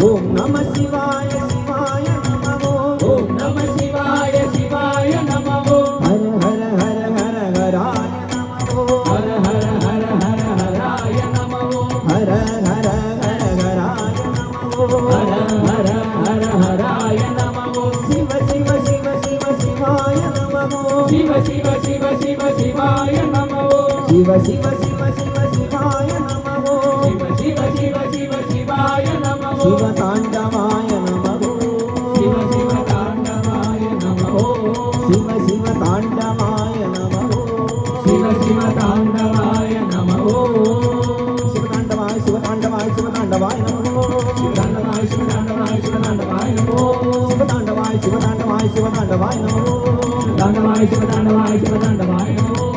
ഓം നമ ശിവായ ശിവായ നമോ ഓം നമ ശിവായ ശിവായ നമോ ഹര ഹര ഹര ഹര ഹരായ നമോ ഹര ഹര ഹര ഹര ഹരായ നമോ ഹര ഹര ഹര ഹരായ നമോ ഹര ഹര ഹര ഹരായ നമോ ശിവ ശിവ ശിവ ശിവ ശിവായ നമോ ശിവ ശിവ ശിവ ശിവ ശിവായ നമോ ശിവ ശിവ ശിവ ശിവ ശിവായ നമോ ശിവ ശിവ ശിവ ശിവ ശിവായ നമോ ശിവതാണ്ഡവായ നമോ ശിവ ശിവതാണ്ഡവായ നമോ ശിവ ശിവതാണ്ഡവായ നമോ ശിവ ശിവതാണ്ഡവായ നമോ ശിവതാണ്ഡവായ ശിവതാണ്ഡവായ ശിവതാണ്ഡവായ നമോ ശിവതാണ്ഡവായ ശിവതാണ്ഡവായ ശിവതാണ്ഡവായ നമോ ശിവതാണ്ഡവായ ശിവതാണ്ഡവായ ശിവതാണ്ഡവായ നമോ ശിവതാണ്ഡവായ ശിവതാണ്ഡവായ ശിവതാണ്ഡവായ നമോ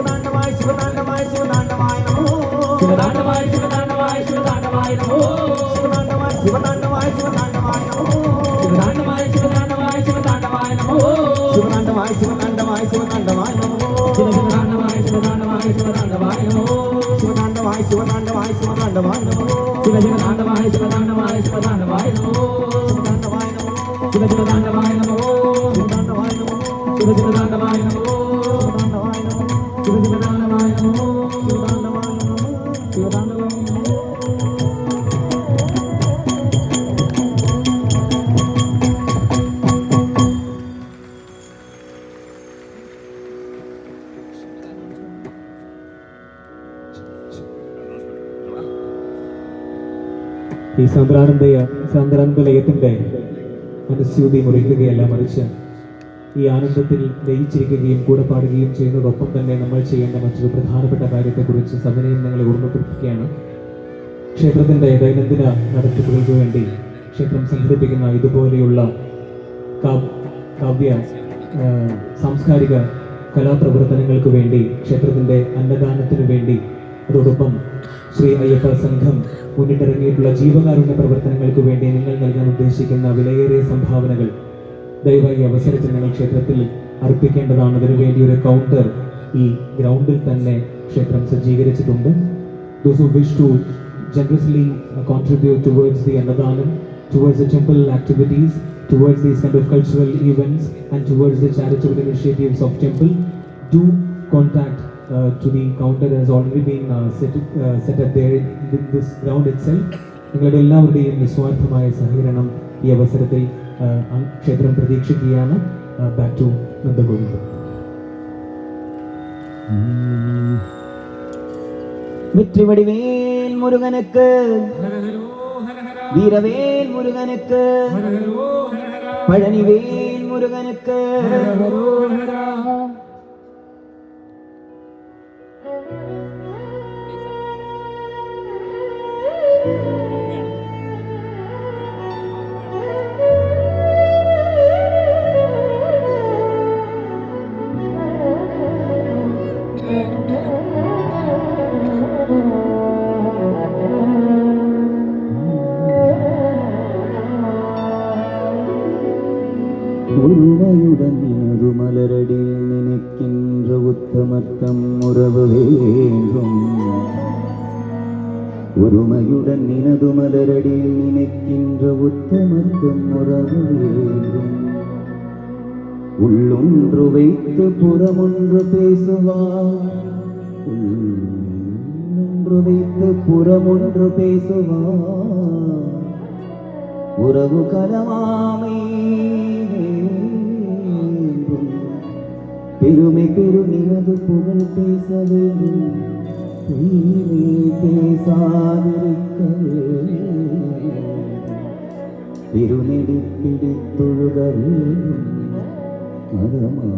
ശിവതാണ്ഡവായ ശിവതാണ്ഡവായ ശിവതാണ്ഡവായ നമോ ശിവതാണ്ഡവായ ശിവതാണ്ഡവായ ശിവതാണ്ഡവായ നമോ ശിവതാണ്ഡവായ ശിവതാണ്ഡവായ ശിവതാണ്ഡവായ നമോ ശിവതാണ്ഡവായ ശിവതാണ്ഡവായ ശിവതാണ്ഡവായ നമോ ശിവതാണ്ഡവായ ശിവതാണ്ഡവായ ശിവതാണ്ഡവായ നമോ ശിവതാണ്ഡവായ ശിവതാണ്ഡവായ ശിവതാണ്ഡവായ നമോ ശിവതാണ്ഡവായ ശിവതാണ്ഡവായ ശിവതാണ്ഡവായ നമോ ശിവതാണ്ഡവായ ശിവതാണ്ഡവായ ശിവതാണ്ഡവായ നമോ ശിവതാണ്ഡവായ നമോ ശിവതാണ്ഡവായ നമോ ശിവതാണ്ഡവായ നമോ ശിവതാണ്ഡവായ നമോ ശിവതാണ്ഡവായ നമോ ശിവതാണ്ഡവായ നമോ ശിവതാണ്ഡവായ നമോ ശിവതാണ്ഡവായ നമോ ശിവതാണ്ഡവായ നമോ ഈ സാന്ദ്രാനന്ദലയത്തിൻ്റെ അനുസ്യൂതി മുറിക്കുകയല്ല, മറിച്ച് ഈ ആനന്ദത്തിൽ ലയിച്ചിരിക്കുകയും കൂടെ പാടുകയും ചെയ്യുന്നതോടൊപ്പം തന്നെ നമ്മൾ ചെയ്യേണ്ട മറ്റൊരു പ്രധാനപ്പെട്ട കാര്യത്തെക്കുറിച്ച് സവിനയം നിങ്ങളെ ഓർമ്മപ്പെടുത്തുകയാണ്. ക്ഷേത്രത്തിൻ്റെ ദൈനംദിന നടത്തിപ്പുകൾക്ക് വേണ്ടി ക്ഷേത്രം സംഘടിപ്പിക്കുന്ന ഇതുപോലെയുള്ള കാവ്യ സാംസ്കാരിക കലാപ്രവർത്തനങ്ങൾക്ക് വേണ്ടി, ക്ഷേത്രത്തിൻ്റെ അന്നദാനത്തിനു വേണ്ടി, അതോടൊപ്പം ശ്രീ അയ്യപ്പ സംഘം മുന്നിട്ടിറങ്ങിയിട്ടുള്ള ജീവകാരുണ്യ പ്രവർത്തനങ്ങൾക്ക് വേണ്ടി നിങ്ങൾ നൽകാൻ ഉദ്ദേശിക്കുന്ന വിലയേറിയ സംഭാവനകൾ ദയവായി അവസരത്തിൽ നിങ്ങൾ ക്ഷേത്രത്തിൽ അർപ്പിക്കേണ്ടതാണ്. അതിനുവേണ്ടി ഒരു കൗണ്ടർ ഈ ഗ്രൗണ്ടിൽ തന്നെ ക്ഷേത്രം സജ്ജീകരിച്ചിട്ടുണ്ട്. Those who wish to generously contribute towards the Annadhanam, towards the temple activities, towards these kind of cultural events and towards the charitable initiatives of temple, do contact to the counter that has already been set up there in this ground itself. നിങ്ങളുടെ എല്ലാവരുടെയും നിസ്വാർത്ഥമായ സഹകരണം ഈ അവസരത്തിൽ ക്ഷേത്രം പ്രതീക്ഷിക്കുകയാണ്. Back to Nandagovindan. வெற்றிவடிவேல் முருகனுக்கு, வீரவேல் முருகனுக்கு, பழனிவேல் முருகனுக்கு. உருவையுடன் நினது மலரடில் நினைக்கின்ற உத்தமர்த்தம் உறவு வேண்டும். ஒருமையுடன் நினது மலரடில் நினைக்கின்ற உத்தமர்த்தம் உறவு வேண்டும். உள்ளொன்று வைத்து புறமொன்று பேசுவார், உள்ளொன்று வைத்து புறமொன்று பேசுவார். உறவு கலமாமை பெருமை பெருமினது புகழ் பேச வேண்டும். தீமை பேசாதிருக்க வேண்டும். பெருநெடி பிடித்தொழுக வேண்டும். மதமானதே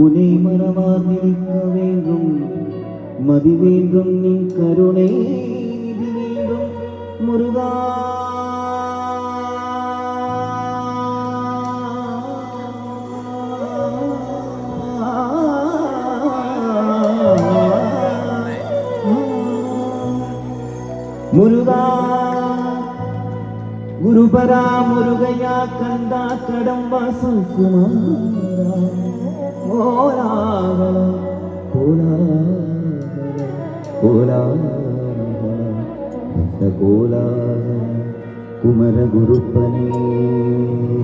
உன்னை மறவாதிருக்க வேண்டும். மதி வேண்டும் நின் கருணை நிதி வேண்டும் முருகா. முருகா குருபரா முருகையா கந்தா கடம்பாசம் குமாரா கோலாகல கோலாகல கோலாகல கோலாகல குமர குருப்பனே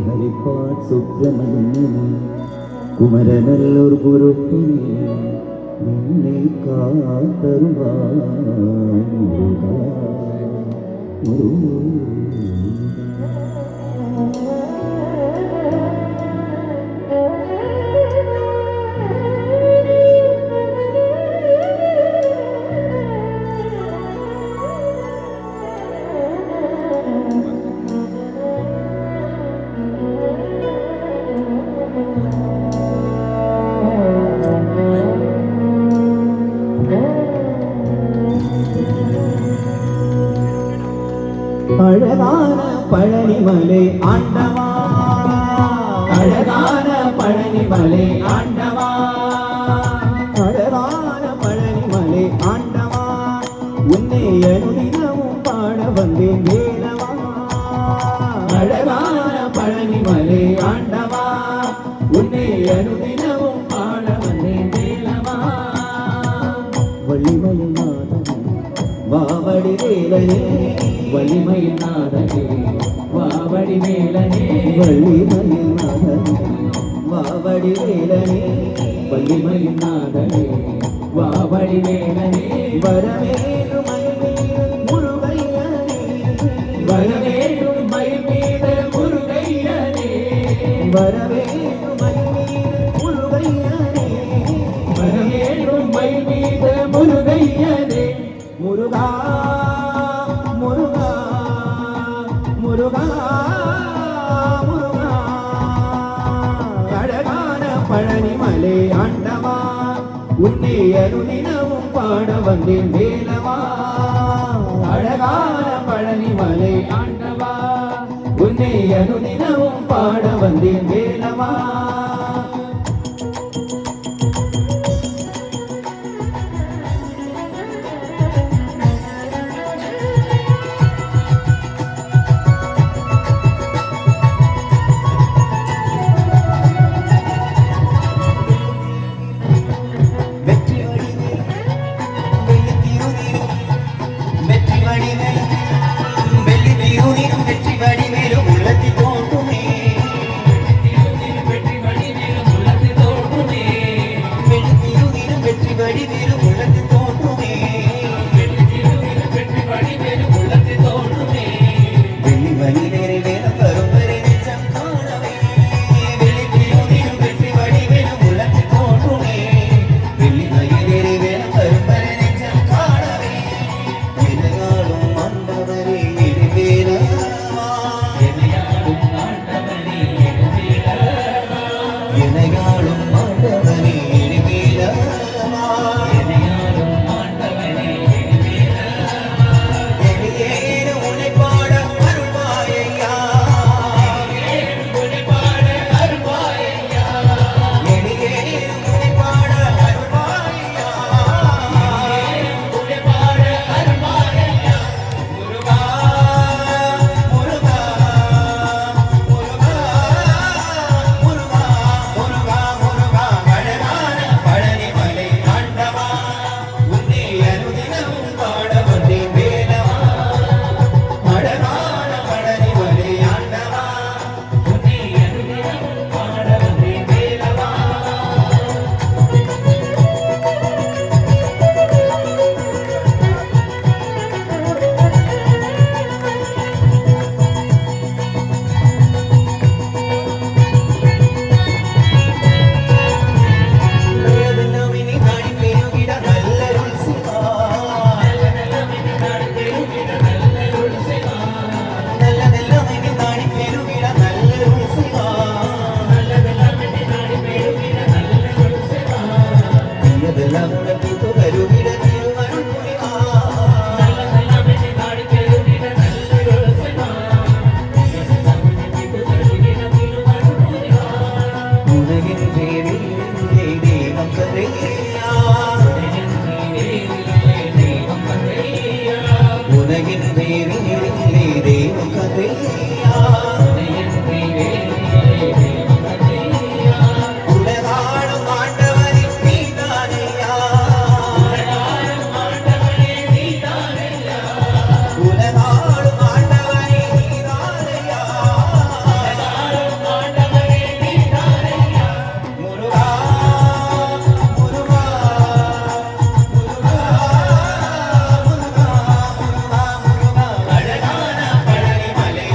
ஹரிபாட் சுப்பிரமணியனே குமரநல்லூர் குருப்பனே என்னை காத்தருவாய் முருகா முருகா. அழகான பழனிமலை ஆண்டவா, அழகான பழனிமலை ஆண்டவா, அழகான பழனிமலை ஆண்டவா, உன்னை அனுதினமும் பாட வந்தேன் வேலவா. அழகான பழனிமலை ஆண்டவா, உன்னை அனுதினமும் பாட வந்தேன் வேலவா. வள்ளிமலை நாதனே வாவடி வேலனே, வள்ளிமயில் நாதனே வாவடி வேலனே, வள்ளிமயில் நாதனே வாவடி வேலனே, வள்ளிமயில் நாதனே வாவடி வேலனே. வரவேணும் முருகையனே, வரவேணும் மயில் மீது முருகையனே, வரவேணும் முருகையனே, வரவேணும் மயில் மீது முருகையனே. முருகா முருகா முருகா முருகா, அழகான பழனிமலை ஆண்டவா, உன்னை அருளினவும் பாட வந்தேன் வேலவா. அழகான பழனிமலை ஆண்டவா, உன்னை அருளினவும் பாட வந்தேன் வேலவா. துணையின்றி வேறில்லை தேவகதையா உலகாளும் ஆண்டவரின் நீதானையா உலகாளும் ஆண்டவரின் நீதானையா முருகா முருகா அழகான பழனி மலை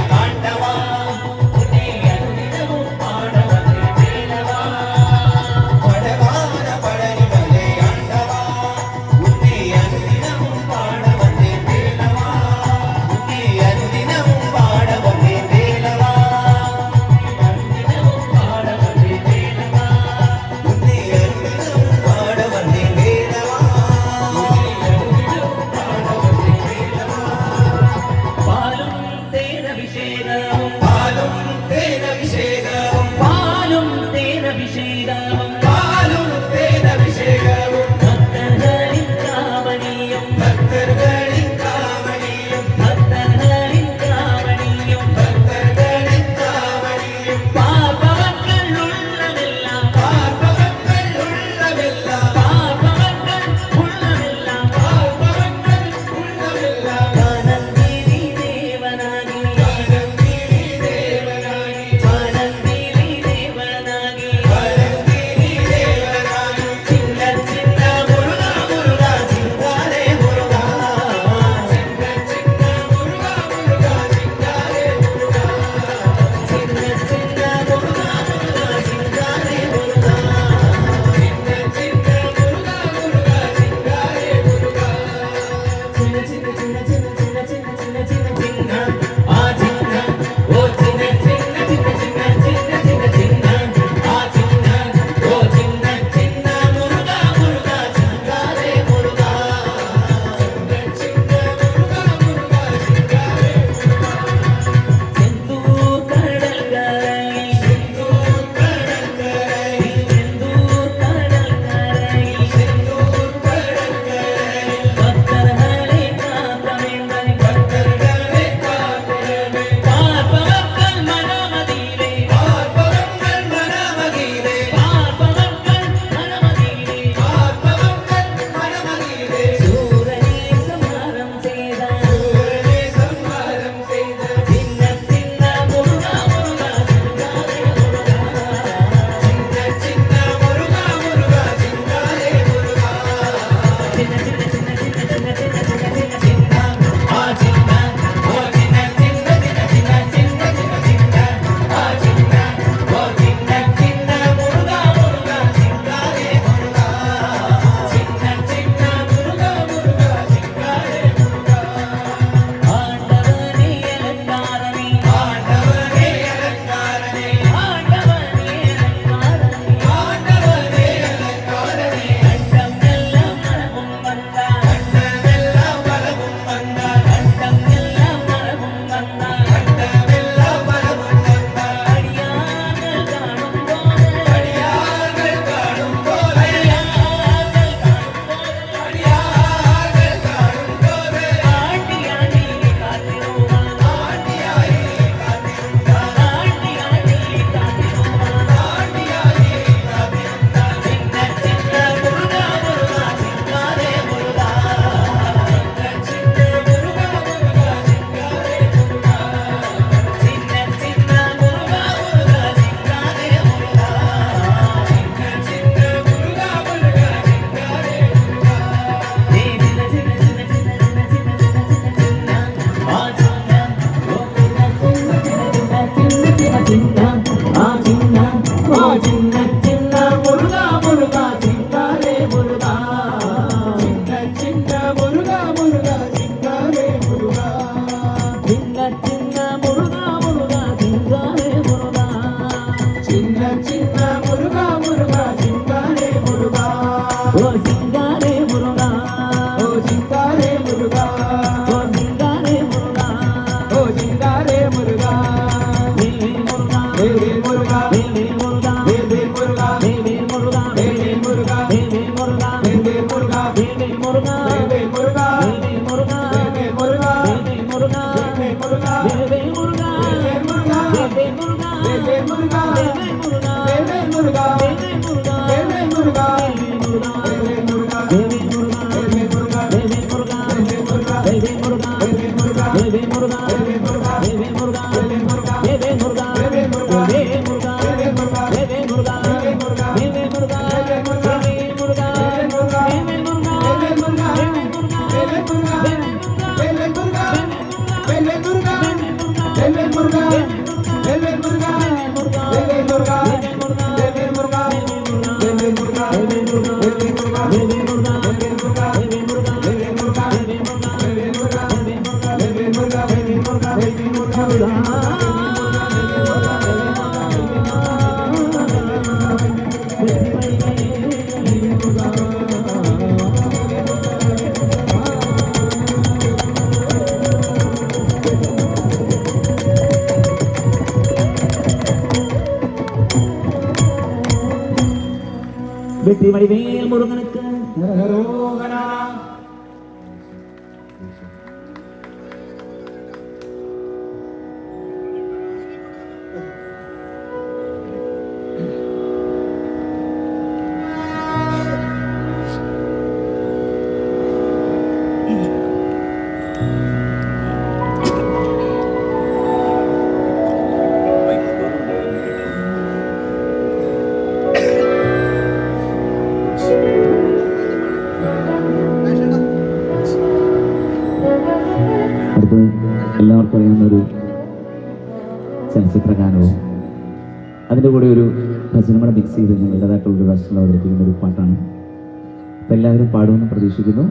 വെട്ടിമണിവേൽ മുരുകനുക്ക് അടുത്ത് എല്ലാവർക്കും അറിയാവുന്ന ഒരു ചലച്ചിത്ര ഗാനവും അതിൻ്റെ കൂടെ ഒരു ഭജനമട മിക്സ് ചെയ്ത് ഞങ്ങളുടേതായിട്ടുള്ളൊരു വേഷത്തിൽ അവതരിപ്പിക്കുന്ന ഒരു പാട്ടാണ്. അപ്പം എല്ലാവരും പാടുമെന്ന് പ്രതീക്ഷിക്കുന്നു.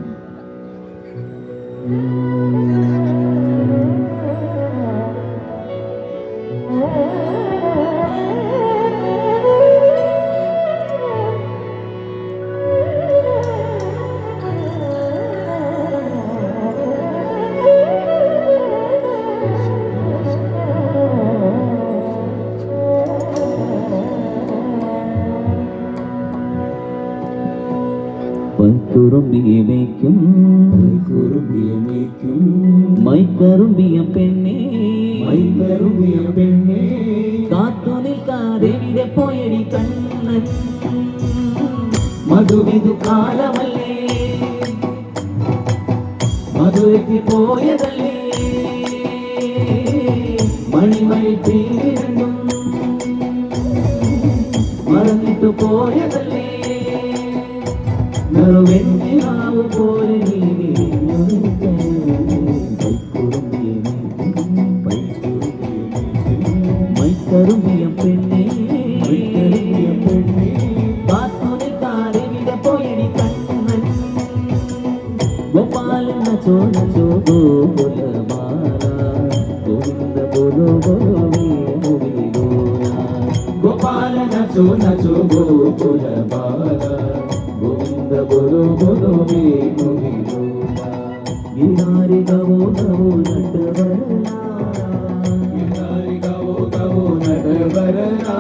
മൈക്കറുമ്പിയ പെണ്ണേ കാത്തു നിൽക്കാതെ വിടെ പോയടി കണ്ണൻ മധുവിധു കാലമല്ലേ മധുരയ്ക്ക് പോയതല്ലേ മണിമണി തീരുന്നും മറന്നിട്ടു പോയതല്ലേ വെണ്ണിലാവ് പോലെ മൈക്കറുമ്പിയ പെണ്ണേ കാത്തുനിൽക്കാതെ വിടെ പോയടി കണ്ണൻ ഗോപാലൻ നച്ചോ നച്ചോ ഗോകുലമാല ഗോവിന്ദ ബോലോ ബോലോ വേണുവിലോല ഗോപാലൻ നച്ചോ നച്ചോ ഗോകുലമാല ഗോവിന്ദ ബോലോ ബോലോ വേണുവിലോല ഗിരിധാരി ഗവോ ഗവോ നട്ടവരനാ ഗിരിധാരി ഗവോ ഗവോ നട്ടവരനാ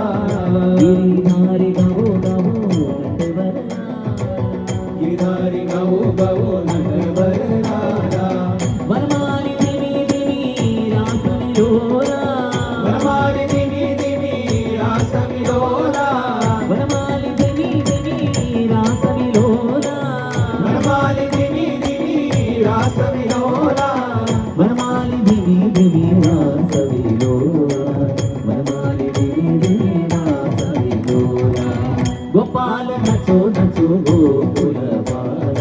ഗിരിധാരി ഗവോ ഗവോ നട്ടവരനാ ഗിരിധാരി ഗവോ ഗവോ നട്ടവരനാ വനമാലി ദിവി ദിവി രാസവിലോല വനമാലി ദിവി ദിവി രാസവിലോല വനമാലി ദിവി ദിവി രാസവിലോല വനമാലി ദിവി ദിവി രാസവിലോല വനമാലി ദിവി ദിവി രാസവിലോല വനമാലി ദിവി ദിവി രാസവിലോല ഗോപാല നച്ചോ നച്ചോ ഗോകുലബാല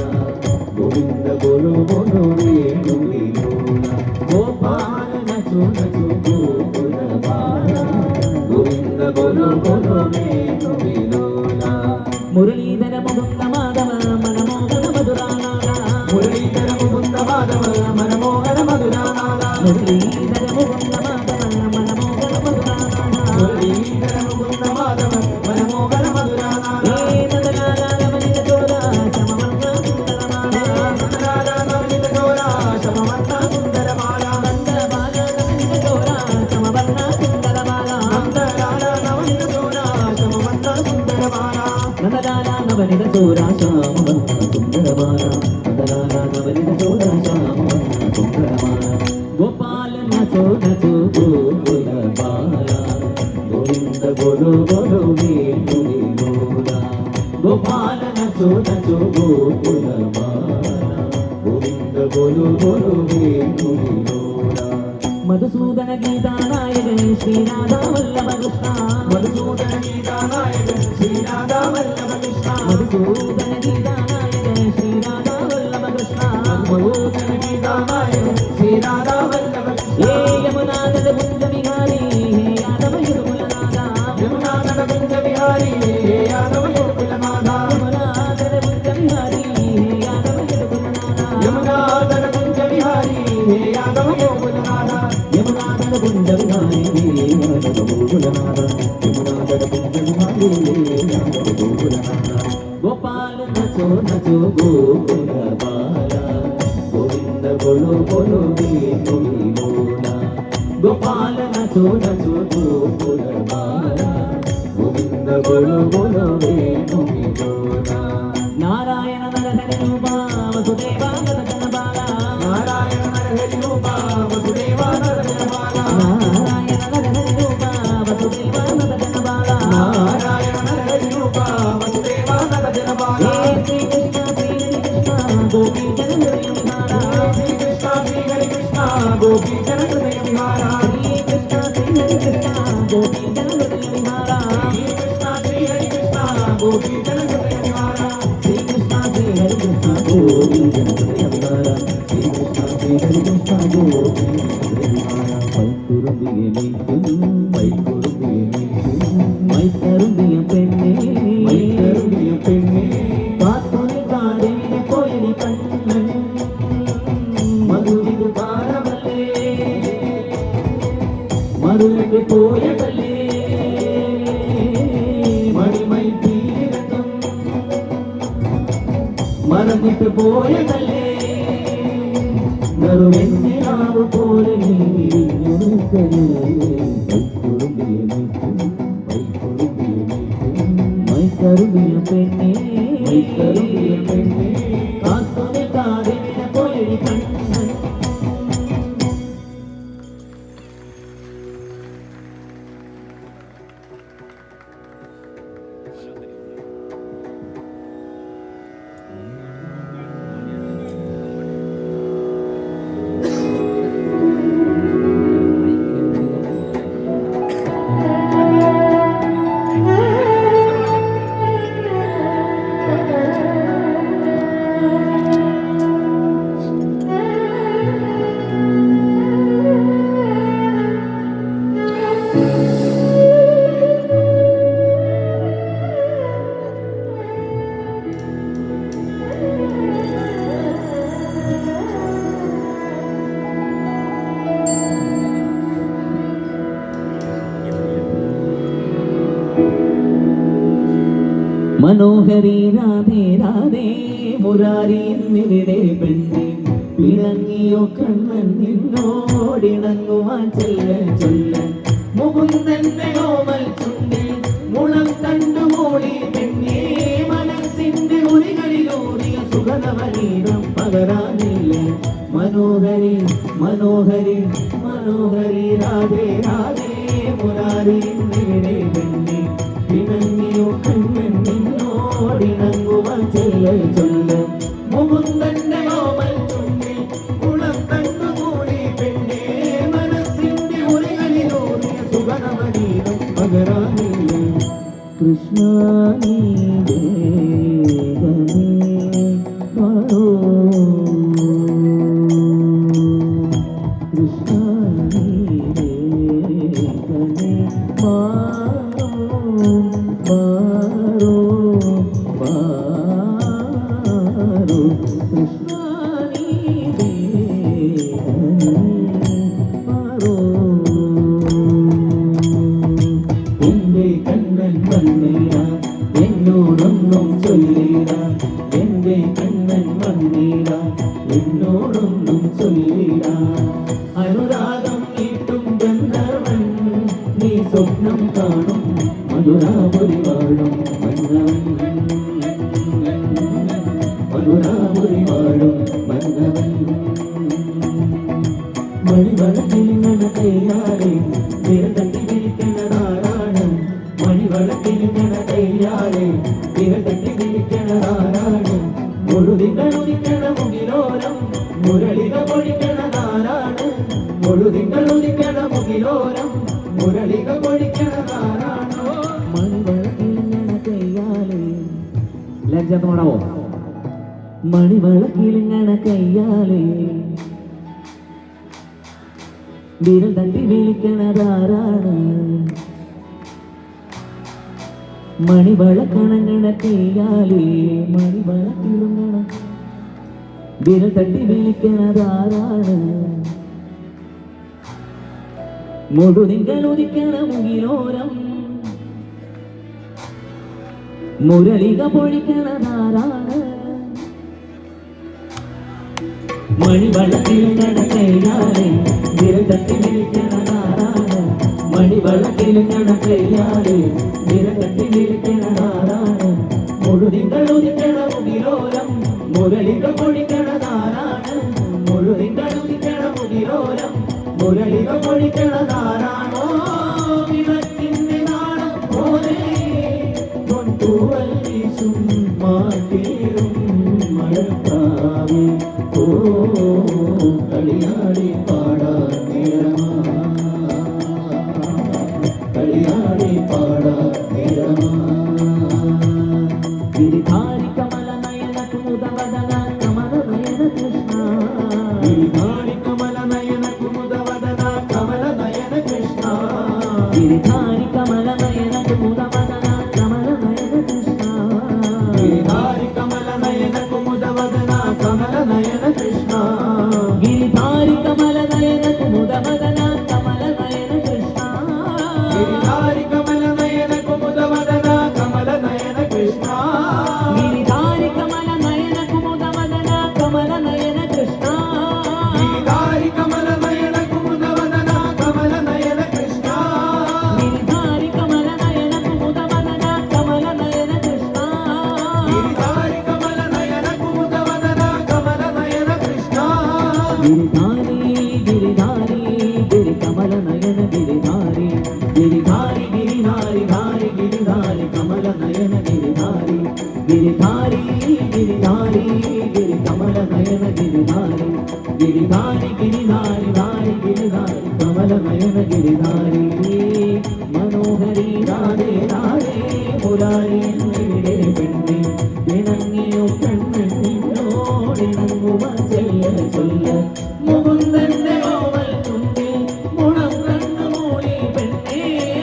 ഗോവിന്ദ ബോലോ ബോലോ വേണുവിലോല ഗോപാല നച്ചോ നച്ചോ ഗോകുലബാല ഗോവിന്ദ ബോലോ ബോലോ വേണുവിലോല മുരളീധര മുകുന്ദ മാധവ മനമോഹന മധുരാനാഥ മുരളീധര മുകുന്ദ മാധവ മനമോഹന മധുരാനാഥ മുരളീധര മുകുന്ദ മാധവ മനമോഹന മധുരാനാഥ മുരളീധര മുകുന്ദ മാധവ മനമോഹന മധുരാനാഥ ഹേ നന്ദലാല നവനിത ചോര ശമവർണ്ണ സുന്ദരമാല നന്ദലാല നവനിത ചോര ശമവർണ്ണ സുന്ദരമാല നന്ദലാല നവനിത ചോര ശമവർണ്ണ സുന്ദരമാല നന്ദലാല നവനിത ചോര ശമവർണ്ണ സുന്ദരമാല നന്ദലാല നവനിത ചോര ശമവർണ്ണ സുന്ദരമാല നന്ദലാല നവനിത ചോര ശമവർണ്ണ സുന്ദരമാല ഗോപാല നച്ചോ നച്ചോ ഗോകുലബാല ഗോവിന്ദ ബോലോ ബോലോ വേണുവിലോല ഗോപാല നച്ചോ നച്ചോ ഗോകുലബാല ഗോവിന്ദ ബോലോ ബോലോ വേണുവിലോല മധുസൂദന ഗീതാനായകൻ ശ്രീനാഥ വല്ലഭ കൃഷ്ണ മധുസൂദന ഗീതാനായകൻ ശ്രീനാഥ വല്ലഭ കൃഷ്ണ മധുസൂദന ഗീതാനായകൻ ശ്രീനാഥ വല്ലഭ കൃഷ്ണ മധുസൂദന ഗീതാനായകൻ ശ്രീനാഥ വല്ലഭ കൃഷ്ണ ഹേ യമുനാനദ കുഞ്ച വിഹാരി ഹേ യാദവ യദുകുലനാഥ യമുനാനദ കുഞ്ച വിഹാരി ഹേ യാദവ യദുകുലനാഥ യമുനാനദ കുഞ്ച വിഹാരി ഹേ യാദവ യദുകുലനാഥ യമുനാനദ കുഞ്ച വിഹാരി ഹേ യാദവ യദുകുലനാഥ യമുനാനദ गोपाल नचो नचो गोकुल बाला गोविंद बोलो बोलो वीणु विनोदा गोपाल नचो नचो गोकुल बाला गोविंद बोलो बोलो वीणु विनोदा नारायण नरहरि रूपा वसुदेवा नरहर बाला नारायण नरहरि रूपा वसुदेवा नरहर बाला नारायण नरहरि रूपा वसुदेवा नरहर बाला नारायण नरहरि रूपा वसुदेवा नरहर बाला श्री कृष्ण गोपी जन हृदय विहारा श्री कृष्ण गोपी जन हृदय विहारा श्री कृष्ण गोपी जन हृदय विहारा श्री कृष्ण गोपी जन हृदय विहारा श्री कृष्ण गोपी जन हृदय विहारा श्री कृष्ण गोपी മൈക്കറുമ്പിയ പെണ്ണേ പാത്തുനി കാടിനെ പോയടി കണ്ണൻ മധുവിന് പാരമല്ലേ മധുവിന് പോയതല്ലേ മണിമൈ തീരത്തും മറന്നിട്ട് പോയതല്ലേ നറുവെന്നിലാവ് പോലെ നീ മൈക്കറുമ്പിയ പെണ്ണേ കാത്തുനി കാടിനെ പോയടി കണ്ണൻ മനോഹരി രാധേ രാധേ മുരാരി എന്നിവിടെ പെണ്ണെ പിണങ്ങിയോ കണ്ണൻ നിന്നോടിണങ്ങുവാൻ ചൊല്ല മുകുന്ദന്റെ ഓമൽ ചുണ്ടിൽ മുളം കണ്ടുമൂടി പെണ്ണേ മനസ്സിന്റെ ഉരികളിലൂറിയ സുഗതവനീരം പകരാനില്ല മനോഹരി മനോഹരി മനോഹരി രാധേ രാധേ മുരാരി എന്നിവിടെ പെണ്ണെ പിണങ്ങിയോ കണ്ണൻ നിന്നോടിണങ്ങുവാൻ ചൊല്ല മുകുന്ദന്റെ ഓമൽ ചുണ്ടിൽ കുളം കണ്ടുമൂടി പെണ്ണേ മനസ്സിന്റെ ഉരികളിലൂറിയ സുഗതവനീരം പകരാനില്ല കൃഷ്ണ നീ വേഗമേ വരൂ കൃഷ്ണ നീ വേഗമേ മാറൂ മാറൂ മാറൂ കൃഷ്ണ നീ വേഗമേ മാറൂ എന്റെ കണ്ണൻ വന്നീര എന്നോടൊന്നും ചൊല്ലിര എന്റെ കണ്ണൻ വന്നീര എന്നോടൊന്നും ചൊല്ലിര അനുരാഗം നീട്ടും ഗന്ധർവൻ നീ സ്വപ്നം കാണും മധുരാപുരി വാഴും മന്നവൻ മധുരാപുരി വാഴും മന്നവൻ മണിവളക്കിലിങ്ങണ കയ്യാറെ വിരതട്ടി വിളിക്കുന്നതാരാണ് മണിവളക്കിലിങ്ങണ കയ്യാറെ വിരതട്ടി വിളിക്കുന്നതാരാണ് മുഴുതികളുദിക്കണ മുകിലോരം മുരളിക പൊഴിക്കണതാരാണ് മുഴുതികളുദിക്കണ മുകിലോരം മുരളിക പൊഴിക്കണതാരാണോ മണിവളക്കിലിങ്ങണ കയ്യാറെ ലജ്ജ പാടാവോ മണിവളക്കിലിങ്ങണ കയ്യാലെ വിരൽ തട്ടി വിളിക്കണതാരാണ് മണിവളക്കണങ്ങണ കയ്യാലെ മണിവളക്കിലിങ്ങണ വിരൽ തട്ടി വിളിക്കണതാരാണ് മുഴുതിങ്കൾ ഉദിക്കണ മുകിലോരം മുരളിക പൊഴിക്കണതാരാണ് മണിവളത്തിൽ നടക്കയാലെ വിരകത്തി വിളിക്കണതാരാണ് മണിവളത്തിൽ നടക്കയാലെ വിരകത്തി വിളിക്കണതാരാണ് മുഴുതിങ്കൾ ഉദിക്കണ മുകിലോരം മുരളിക പൊഴിക്കണതാരാണ് മുഴുതിങ്കൾ ഉദിക്കണ മുകിലോരം മുരളിക പൊഴിക്കണതാരാണോ വിളക്കിന്റെ നാളം പോലെ പൊൻതൂവൽ വീശും മാറ്റേറും മഴക്കാവേ ഓ കളിയാടി പാടാൻ നേരമാ കളിയാടി പാടാൻ നേരമാ ഗിരിധാരി കമല നയന കുമുദവദന കമല നയന കൃഷ്ണ ഗിരിധാരി കമല നയന കുമുദവദന കമല നയന കൃഷ്ണ ഗിരിധാരി കമല നയന കുമുദവദന കമല നയന കൃഷ്ണ ഗിരിധാരി കമല നയന കുമുദവദന കമല നയന കൃഷ്ണ ഗിരിധാരി കമല നയന കുമുദവദന കമല നയന കൃഷ്ണ ഗിരിധാരി കമല നയന കുമുദവദന കമല നയന കൃഷ്ണ ഗിരിധാരി കമല നയന കുമുദവദന കമല നയന കൃഷ്ണ ഗിരിധാരി കമല നയന കുമുദവദന കമല നയന കൃഷ്ണ ഗിരിധാരി കമല നയന കുമുദവദന കമല നയന കൃഷ്ണ ഗിരിധാരി കമല നയന കുമുദവദന കമല നയന കൃഷ്ണ ഗിരിധാരി ഗിരിധാരി ഗിരി കമല നയന ഗിരിധാരി ഗിരിധാരി ഗിരിധാരി ധാരി ഗിരിധാരി കമല നയന ഗിരിധാരി ഗിരിധാരി ഗിരിധാരി ഗിരി കമല നയന ഗിരിധാരി ഗിരിധാരി ഗിരിധാരി ധാരി ഗിരിധാരി കമല നയന ഗിരിധാരി മനോഹരി രാധേ രാധേ മുരാരി ഇവിടെ പെണ്ണെ ഇണങ്ങിയോ പെണ്ണിനോടിണങ്ങുവ ചെല്ല ചൊല്ല മുകുന്ദന്റെ ഓവൽ തുണ്ടിൽ മുളം കണ്ണു മൂടി പെണ്ണെ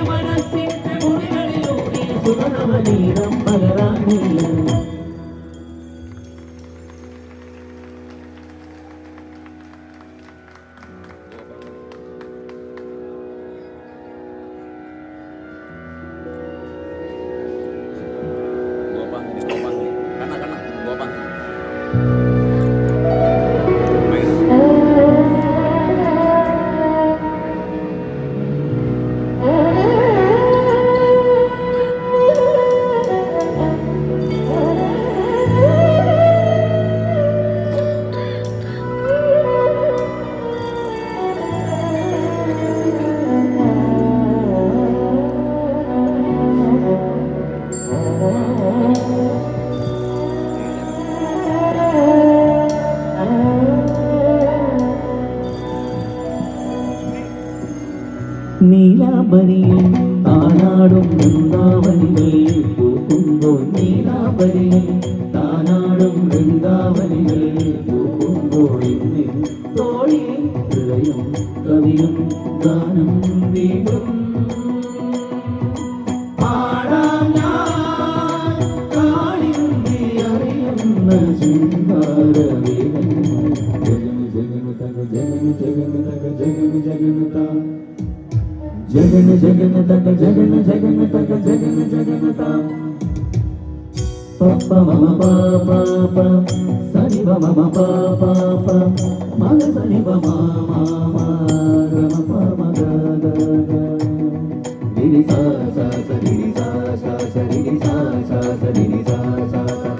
മനസ്സിന്റെ മുടികളിലൂടെ സുഗണവനീരം പകരാനില്ല നീലാംബരിയിൽ താനാടും വൃന്ദാവനികൾ പൂക്കുമ്പോൾ നീലാംബരിയിൽ താനാടും വൃന്ദാവനികൾ പൂക്കുമ്പോൾ ഇന്ന് തോഴി ഹൃദയം കവിയും ഗാനം വീടും പാടാം ഞാൻ കാളിന്തി അറിയുന്ന ചിന്താരവേദം ജഗന ജഗന തക ജഗന ജഗന തക ജഗന ജഗന ത പപ്പ മമ പാപ പ സനി മമ പാപ പ മഗ സനി മമ മമ ഗമ പ മഗ ഗ ഗ രി സ സ സ രി സ സ സ രി സ സ സ രി സ സ സ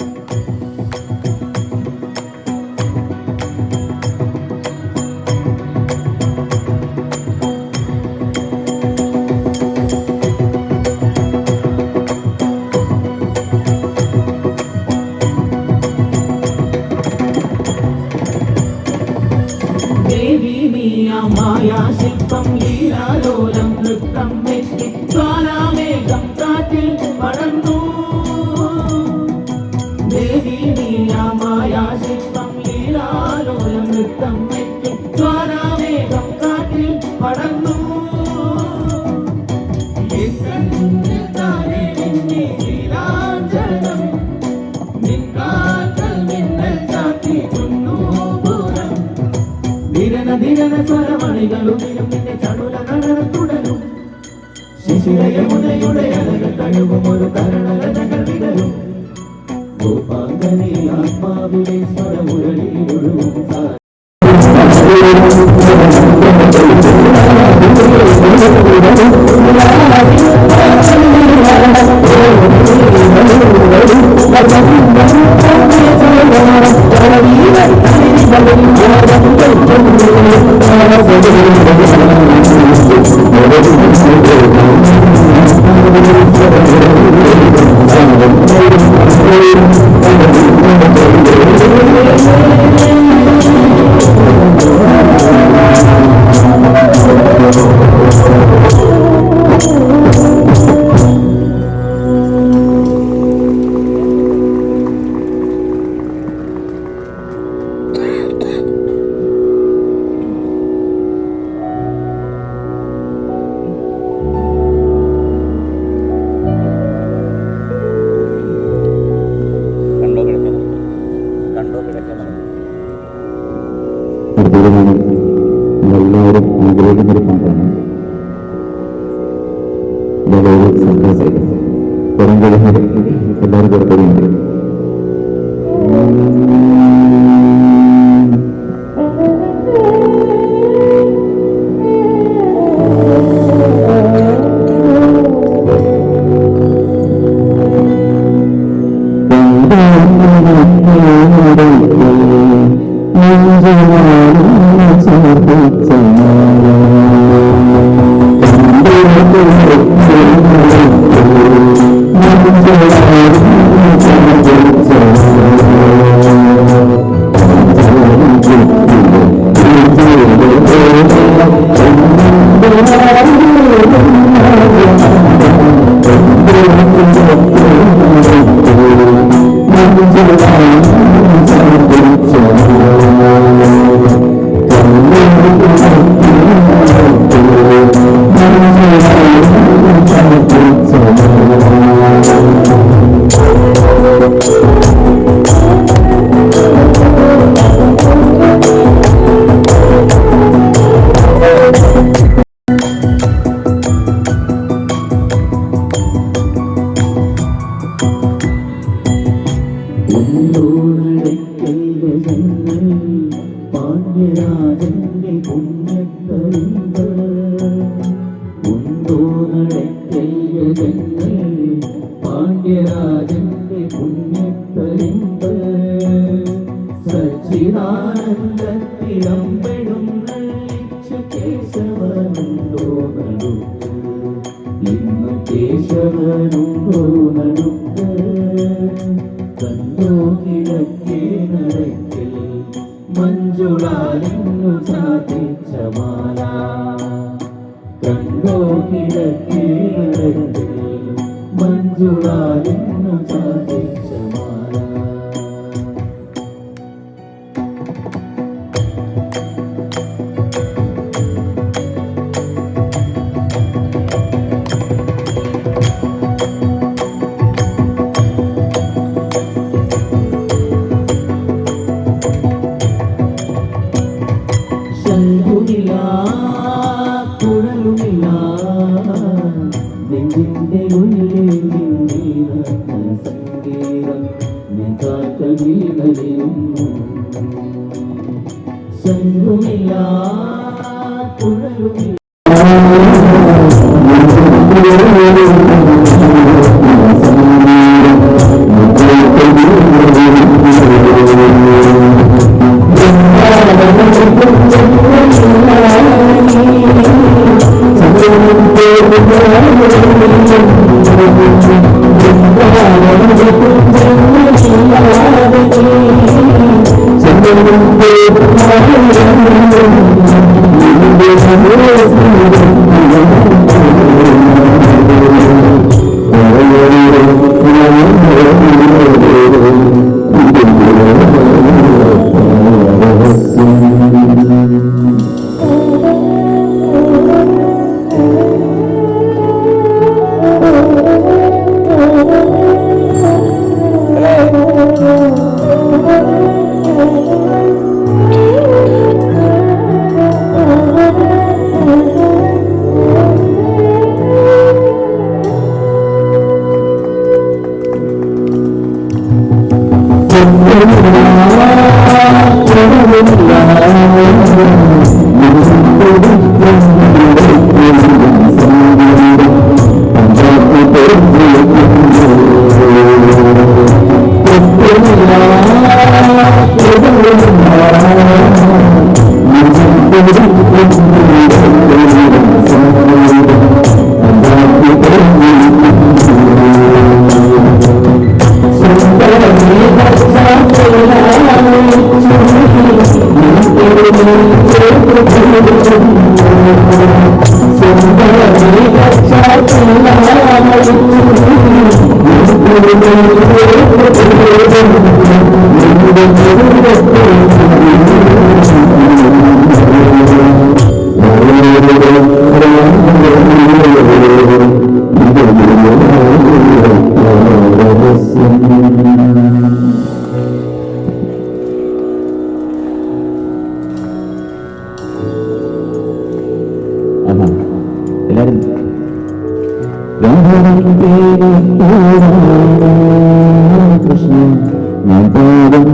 മായാശില്പം ലീലാലോലം നൃത്തം വെച്ച് ജ്വാലാമേഘം കാറ്റിൽ പടർന്നു ദേവി മായാശില്പം ലീലാലോലം നൃത്തം വെച്ച് ജ്വാലാമേഘം കാറ്റിൽ പടർന്നു ധീരന സ്വര മണികളും നിന്നെ ചടുല നടനം തുടരും ശിശിരയമുനയുടെ അലകൾ കഴിവും ഒരു കരണലകൾ വിടരും ഗോപാങ്കനെ ആത്മാവിലെ സ്വരമുരളി ഒഴുകും എല്ലാവരും ആഗ്രഹിക്കുന്നൊരു പാട്ടാണ്. പുറം കഴിയുന്നത് എല്ലാവരും കൊടുക്കുകയുണ്ട്. പാണ്ഡ്യരാജന്റെ പുണ്യത്തരുമ്പ് ഉണ്ടോ നടക്കൽ പാണ്ഡ്യരാജന്റെ പുണ്യത്തരുമ്പ് സച്ചിദാനന്ദത്തിലമ്പെടും നള്ളിച്ചു കേശവനുണ്ടോ നടുക്ക് ഇന്ന് കേശവനുണ്ടോ നടുക്ക് കണ്ടോ കിഴക്കേ നടക്കൽ മഞ്ജുളാലിന്നു സാധിച്ച മാല കണ്ടോ കിഴക്കേ നടക്കൽ മഞ്ജുളാലിന്നു സാധിച്ച മാല. ശംഖുമില്ല കുഴലുമില്ല നെഞ്ചിന്റെ ഉള്ളിൽ നിന്നീന സംഗീതം നെഞ്ചാക്കീനലിയുന്നു. ശംഖുമില്ല കുഴലുമില്ല എല്ലാരും കൃഷ്ണ ഞാൻ പാടും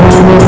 Thank you.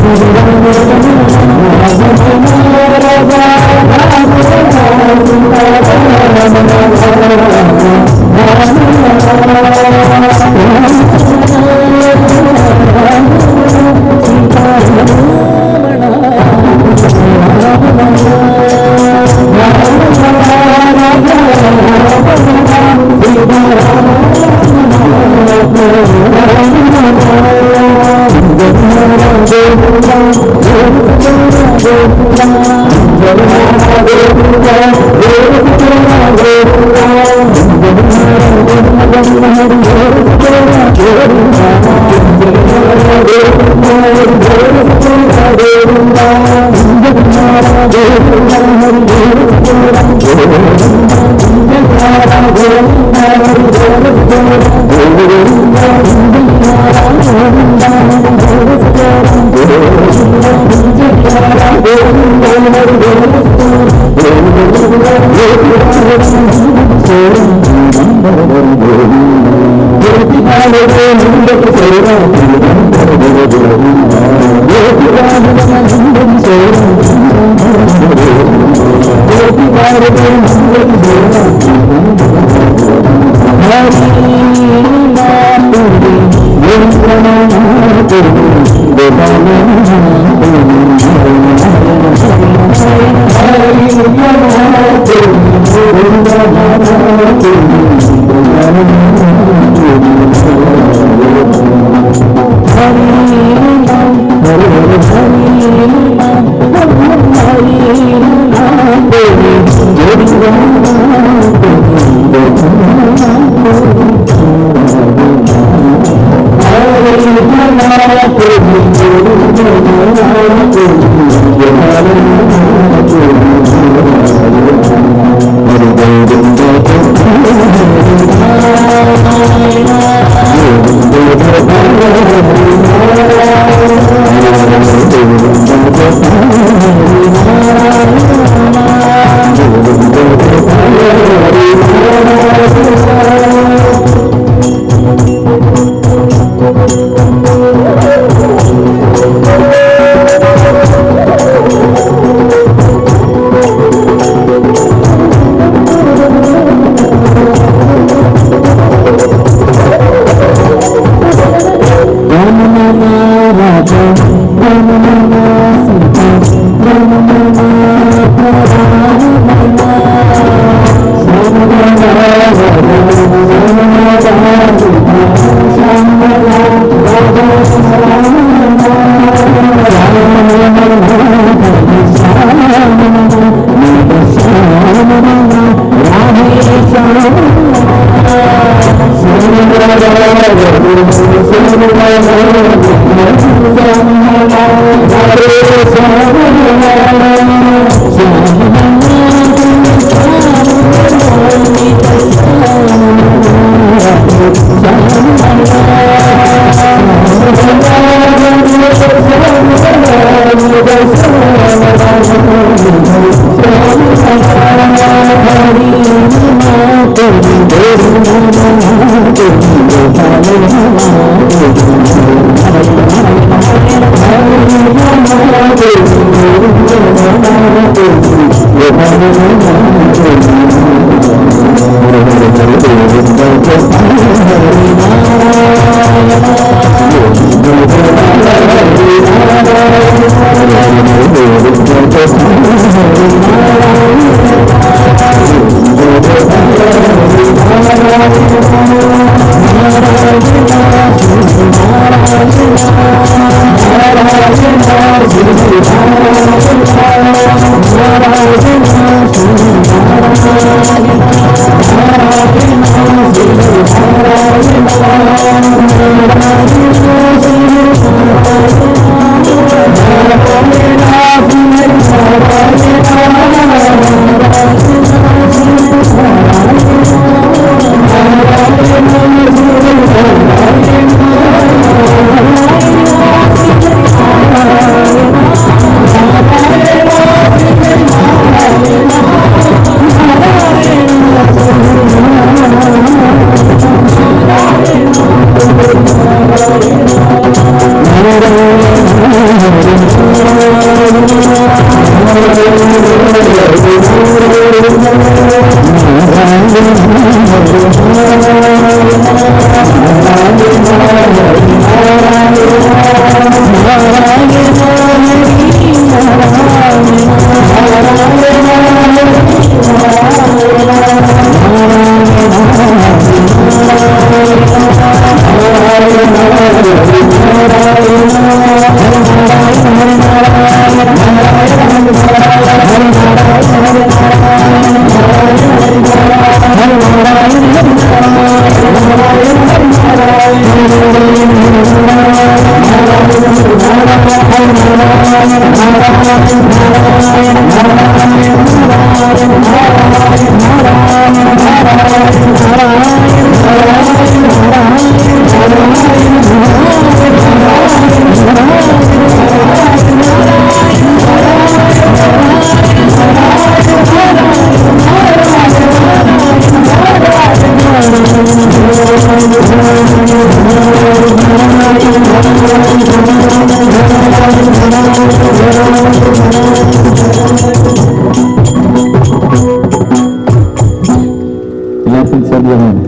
സാധ്യമാണ്.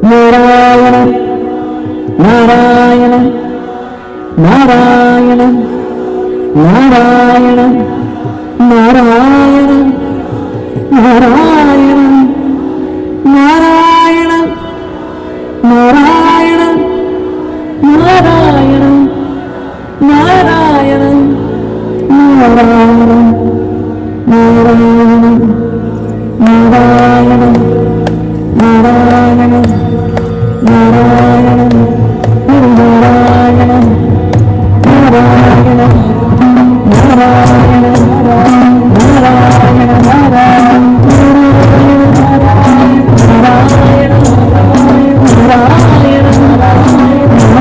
നാരായണ നാരായണ നാരായണ നാരായണ നാരായണ നാരായണ നാരായണ നാരായണ നാരായണ നാരായണ നാരായണ നാരായണ നാരായണ നാരായണ നാരായണ